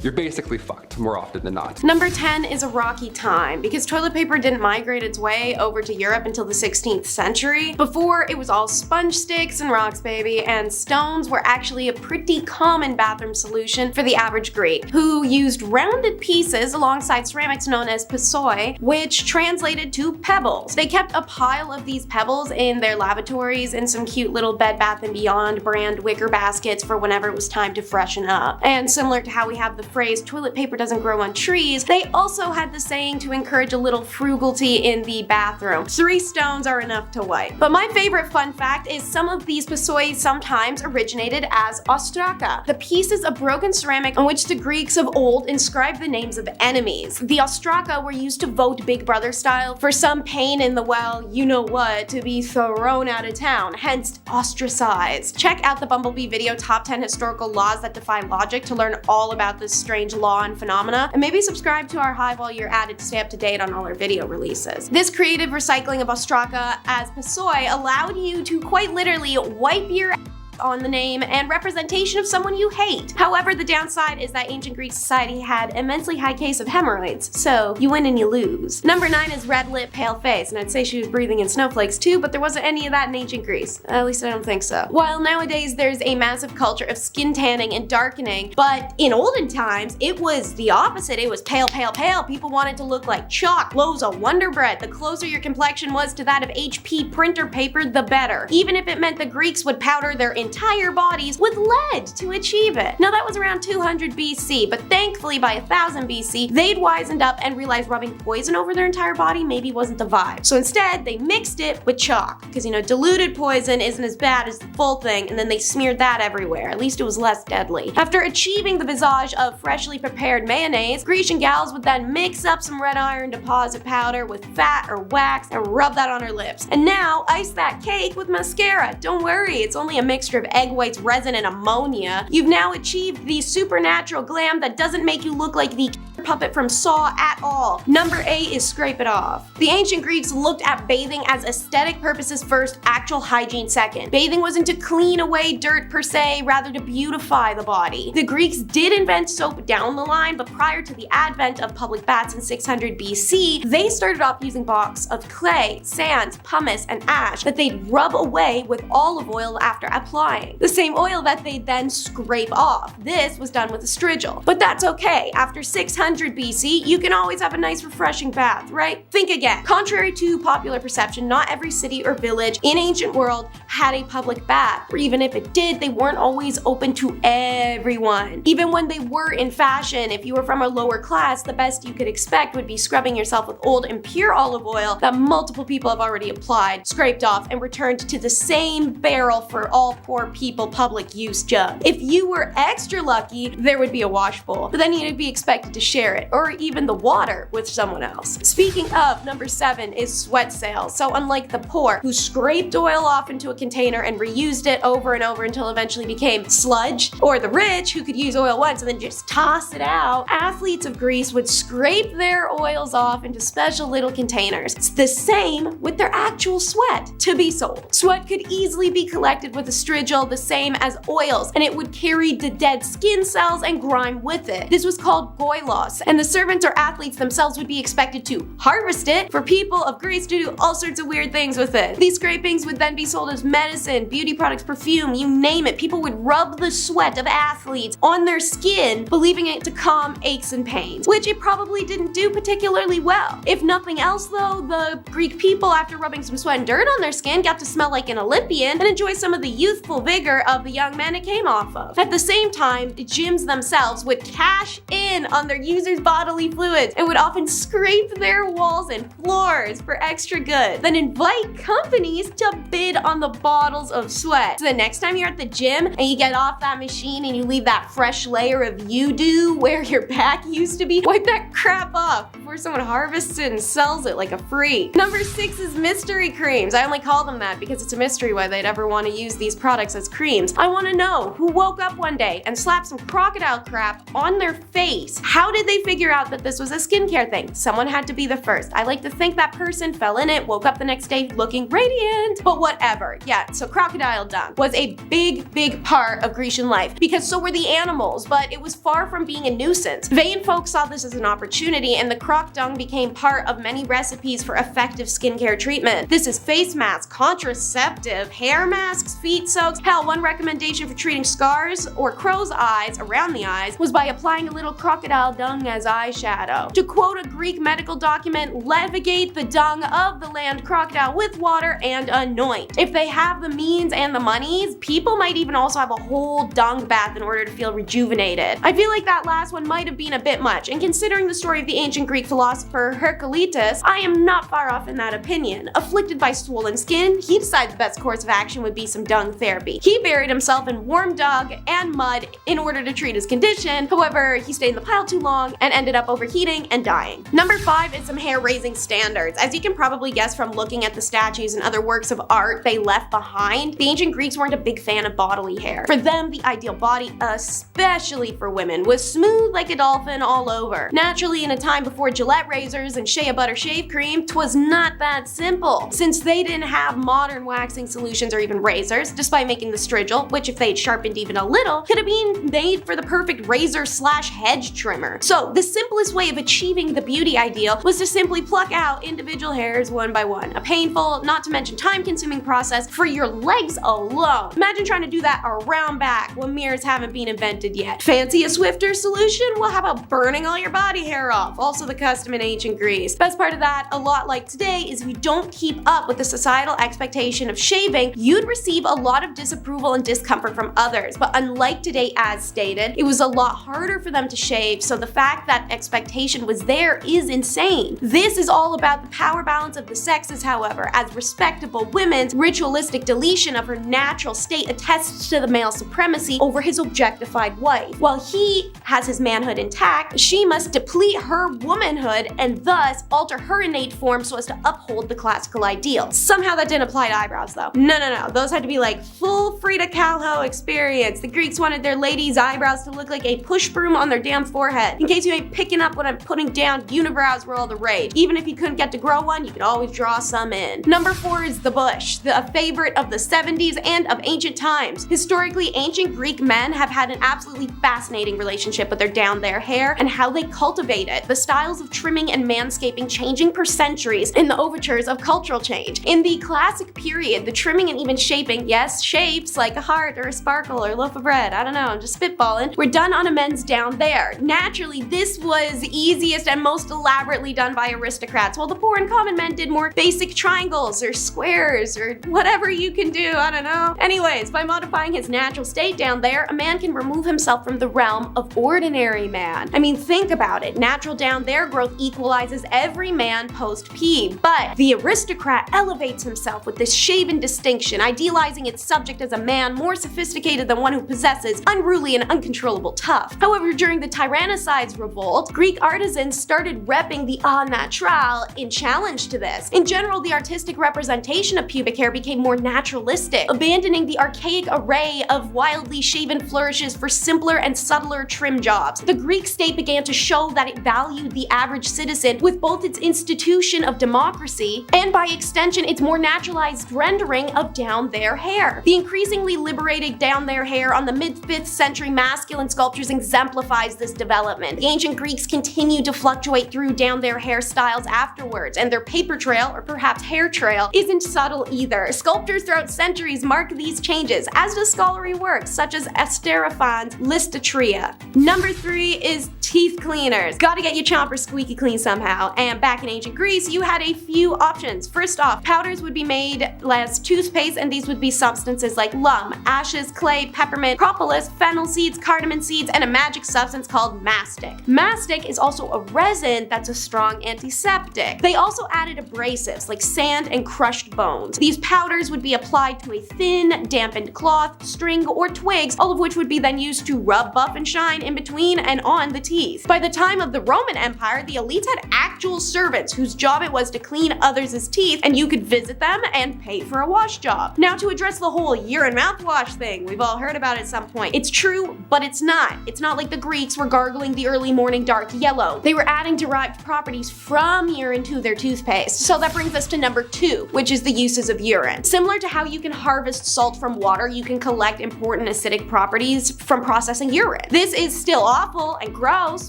[SPEAKER 1] you're basically fucked more often than not.
[SPEAKER 5] Number 10 is a rocky time because toilet paper didn't migrate its way over to Europe until the 16th century. Before, it was all sponge sticks and rocks, baby, and stones were actually a pretty common bathroom solution for the average Greek, who used rounded pieces alongside ceramics known as pissoi, which translated to pebbles. They kept a pile of these pebbles in their lavatories in some cute little Bed Bath & Beyond brand wicker baskets for whenever it was time to freshen up. And similar to how we have the phrase toilet paper doesn't grow on trees, they also had the saying to encourage a little frugality in the bathroom. 3 stones are enough to wipe. But my favorite fun fact is some of these pissoi sometimes originated as ostraka, the pieces of broken ceramic on which the Greeks of old inscribed the names of enemies. The ostraka were used to vote Big Brother style for some pain in the well-you-know-what to be thrown out of town, hence ostracized. Check out the Bumblebee video Top 10 Historical Laws That Defy Logic to learn all about this strange law and phenomena, and maybe subscribe to our Hive while you're at it to stay up to date on all our video releases. This creative recycling of ostraka as pissoi allowed you to quite literally wipe your on the name and representation of someone you hate. However, the downside is that ancient Greek society had immensely high case of hemorrhoids, so you win and you lose. Number 9 is red lip, pale face, and I'd say she was breathing in snowflakes too, but there wasn't any of that in ancient Greece. At least I don't think so. While nowadays there's a massive culture of skin tanning and darkening, but in olden times it was the opposite. It was pale, pale, pale. People wanted to look like chalk, loaves of Wonder Bread. The closer your complexion was to that of HP printer paper, the better. Even if it meant the Greeks would powder their entire bodies with lead to achieve it. Now that was around 200 BC, but thankfully by 1000 BC, they'd wisened up and realized rubbing poison over their entire body maybe wasn't the vibe. So instead, they mixed it with chalk, because diluted poison isn't as bad as the full thing, and then they smeared that everywhere. At least it was less deadly. After achieving the visage of freshly prepared mayonnaise, Grecian gals would then mix up some red iron deposit powder with fat or wax and rub that on her lips. And now, ice that cake with mascara. Don't worry, it's only a mixture of egg whites, resin, and ammonia. You've now achieved the supernatural glam that doesn't make you look like the puppet from Saw at all. Number 8 is scrape it off. The ancient Greeks looked at bathing as aesthetic purposes first, actual hygiene second. Bathing wasn't to clean away dirt per se, rather to beautify the body. The Greeks did invent soap down the line, but prior to the advent of public baths in 600 BC, they started off using blocks of clay, sand, pumice, and ash that they'd rub away with olive oil after applying. The same oil that they'd then scrape off. This was done with a strigil. But that's okay. After 600 BC, you can always have a nice refreshing bath, right? Think again. Contrary to popular perception, not every city or village in ancient world had a public bath. Or even if it did, they weren't always open to everyone. Even when they were in fashion, if you were from a lower class, the best you could expect would be scrubbing yourself with old impure olive oil that multiple people have already applied, scraped off, and returned to the same barrel for all poor people public use jug. If you were extra lucky, there would be a wash bowl, but then you'd be expected to share it, or even the water, with someone else. Speaking of, number 7 is sweat sails. So unlike the poor, who scraped oil off into a container and reused it over and over until it eventually became sludge, or the rich, who could use oil once and then just toss it out, athletes of Greece would scrape their oils off into special little containers. It's the same with their actual sweat to be sold. Sweat could easily be collected with a strigil, the same as oils, and it would carry the dead skin cells and grime with it. This was called goilos, and the servants or athletes themselves would be expected to harvest it for people of Greece to do all sorts of weird things with it. These scrapings would then be sold as medicine, beauty products, perfume, you name it. People would rub the sweat of athletes on their skin, believing it to calm aches and pains, which it probably didn't do particularly well. If nothing else though, the Greek people, after rubbing some sweat and dirt on their skin, got to smell like an Olympian and enjoy some of the youthful vigor of the young men it came off of. At the same time, gyms themselves would cash in on their users' bodily fluids and would often scrape their walls and floors for extra good, then invite companies to bid on the bottles of sweat. So the next time you're at the gym and you get off that machine and you leave that fresh layer of you-do where your back used to be, wipe that crap off before someone harvests it and sells it like a freak. Number 6 is mystery creams. I only call them that because it's a mystery why they'd ever want to use these products as creams. I want to know who woke up one day and slapped some crocodile crap on their face. How did they figure out that this was a skincare thing? Someone had to be the first. I like to think that person fell in it, woke up the next day looking radiant, but whatever. Yeah, so crocodile dung was a big part of Grecian life because so were the animals, but it was far from being a nuisance. Vain folks saw this as an opportunity and the croc dung became part of many recipes for effective skincare treatment. This is face masks, contraceptive, hair masks, feet soaks. Hell, one recommendation for treating scars or crow's eyes around the eyes was by applying a little crocodile dung as eyeshadow. To quote a Greek medical document, levigate the dung of the land crocodile with water and anoint. If they have the means and the monies, people might even also have a whole dung bath in order to feel rejuvenated. I feel like that last one might have been a bit much, and considering the story of the ancient Greek philosopher Heraclitus, I am not far off in that opinion. Afflicted by swollen skin, he decided the best course of action would be some dung therapy. He buried himself in warm dung and mud in order to treat his condition. However, he stayed in the pile too long and ended up overheating and dying. Number 5 is some hair-raising standards. As you can probably guess from looking at the statues and other works of art they left behind, the ancient Greeks weren't a big fan of bodily hair. For them, the ideal body, especially for women, was smooth like a dolphin all over. Naturally, in a time before Gillette razors and shea butter shave cream, 'twas not that simple. Since they didn't have modern waxing solutions or even razors, despite making the strigil, which if they had sharpened even a little, could have been made for the perfect razor/hedge trimmer. So the simplest way of achieving the beauty ideal was to simply pluck out individual hairs one by one. A painful, not to mention time-consuming process for your legs alone. Imagine trying to do that around back when mirrors haven't been invented yet. Fancy a swifter solution? Well, how about burning all your body hair off? Also the custom in ancient Greece. Best part of that, a lot like today, is if you don't keep up with the societal expectation of shaving, you'd receive a lot of disapproval and discomfort from others. But unlike today, as stated, it was a lot harder for them to shave, so the fact that expectation was there is insane. This is all about the power balance of the sexes, however, as respectable women's ritualistic deletion of her natural state attests to the male supremacy over his objectified wife. While he has his manhood intact, she must deplete her womanhood and thus alter her innate form so as to uphold the classical ideal. Somehow that didn't apply to eyebrows though. No. Those had to be like full Frida Kahlo experience. The Greeks wanted their ladies' eyebrows to look like a push broom on their damn forehead. In case you ain't picking up what I'm putting down, unibrows were all the rage. Even if you couldn't get to grow one, you could always draw some in. Number 4 is the bush, a favorite of the 70s and of ancient times. Historically, ancient Greek men have had an absolutely fascinating relationship with their down there hair and how they cultivate it. The styles of trimming and manscaping changing per centuries in the overtures of cultural change. In the classic period, the trimming and even shaping, yes, shapes like a heart or a sparkle or a loaf of bread, I don't know, I'm just spitballing, were done on a men's down there. Naturally, this was easiest and most elaborately done by aristocrats, while the poor and common men did more basic triangles or squares or whatever you can do, I don't know. Anyways, by modifying his natural state down there, a man can remove himself from the realm of ordinary man. I mean, think about it. Natural down there growth equalizes every man post-pee, but the aristocrat elevates himself with this shaven distinction, idealizing its subject as a man more sophisticated than one who possesses unruly and uncontrollable tough. However, during the Tyrannicides revolt, Greek artisans started repping the au naturel in challenge to this. In general, the artistic representation of pubic hair became more naturalistic, abandoning the archaic array of wildly shaven flourishes for simpler and subtler trim jobs. The Greek state began to show that it valued the average citizen with both its institution of democracy and, by extension, its more naturalized rendering of down there hair. The increasingly liberated down there hair on the mid-5th century masculine sculptures exemplifies this development. The ancient Greeks continued to fluctuate through down there hairstyles afterwards, and their paper trail, or perhaps hair trail, isn't subtle either. Sculptors throughout centuries mark these changes, as does scholarly works such as Asterophanes' Listatria. Number 3 is teeth cleaners. Gotta get your chomper squeaky clean somehow, and back in ancient Greece, you had a few options. First off, powders would be made as toothpaste, and these would be substances like lum, ashes, clay, peppermint, propolis, fennel seeds, cardamom seeds, and a magic substance called mastic. mastic. Mastic is also a resin that's a strong antiseptic. They also added abrasives like sand and crushed bones. These powders would be applied to a thin, dampened cloth, string, or twigs, all of which would be then used to rub, buff, and shine in between and on the teeth. By the time of the Roman Empire, the elites had actual servants whose job it was to clean others' teeth, and you could visit them and pay for a wash job. Now, to address the whole urine mouthwash thing, we've all heard about it at some point. It's true, but it's not. It's not like the Greeks were gargling the early morning dark yellow. They were adding derived properties from urine to their toothpaste. So that brings us to number 2, which is the uses of urine. Similar to how you can harvest salt from water, you can collect important acidic properties from processing urine. This is still awful and gross,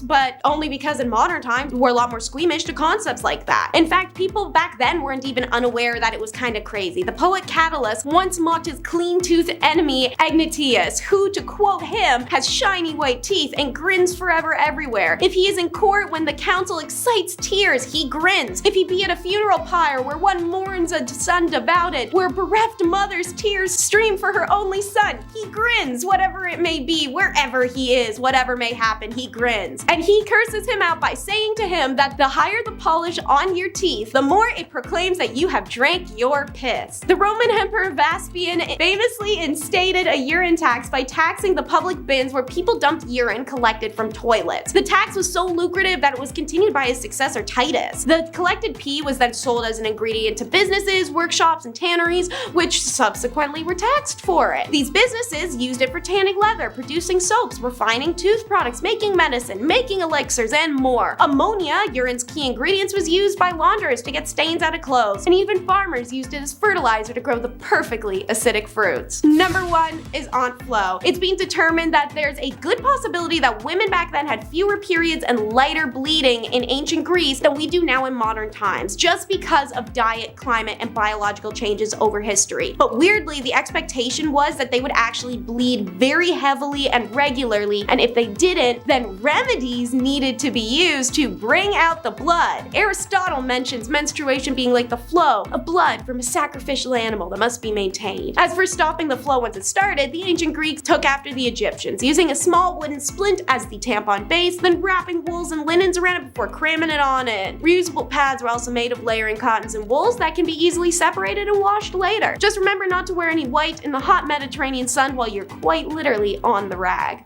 [SPEAKER 5] but only because in modern times we're a lot more squeamish to concepts like that. In fact, people back then weren't even unaware that it was kind of crazy. The poet Catullus once mocked his clean-toothed enemy Egnatius, who, to quote him, has shiny white teeth and grins forever everywhere. If he is in court when the council excites tears, he grins. If he be at a funeral pyre where one mourns a son devoted, where bereft mother's tears stream for her only son, he grins. Whatever it may be, wherever he is, whatever may happen, he grins. And he curses him out by saying to him that the higher the polish on your teeth, the more it proclaims that you have drank your piss. The Roman Emperor Vespasian famously instated a urine tax by taxing the public bins where people dumped urine collected from toilets. The tax was so lucrative that it was continued by his successor Titus. The collected pee was then sold as an ingredient to businesses, workshops, and tanneries, which subsequently were taxed for it. These businesses used it for tanning leather, producing soaps, refining tooth products, making medicine, making elixirs, and more. Ammonia, urine's key ingredients, was used by launderers to get stains out of clothes, and even farmers used it as fertilizer to grow the perfectly acidic fruits. Number 1 is Aunt Flo. It's been determined that there's a good possibility that women back then had fewer periods and lighter bleeding in ancient Greece than we do now in modern times, just because of diet, climate, and biological changes over history. But weirdly, the expectation was that they would actually bleed very heavily and regularly, and if they didn't, then remedies needed to be used to bring out the blood. Aristotle mentions menstruation being like the flow of blood from a sacrificial animal that must be maintained. As for stopping the flow once it started, the ancient Greeks took after the Egyptians, using a small wooden splint as the tampon base, then wrapping wools and linens around it before cramming it on in. Reusable pads were also made of layering cottons and wools that can be easily separated and washed later. Just remember not to wear any white in the hot Mediterranean sun while you're quite literally on the rag.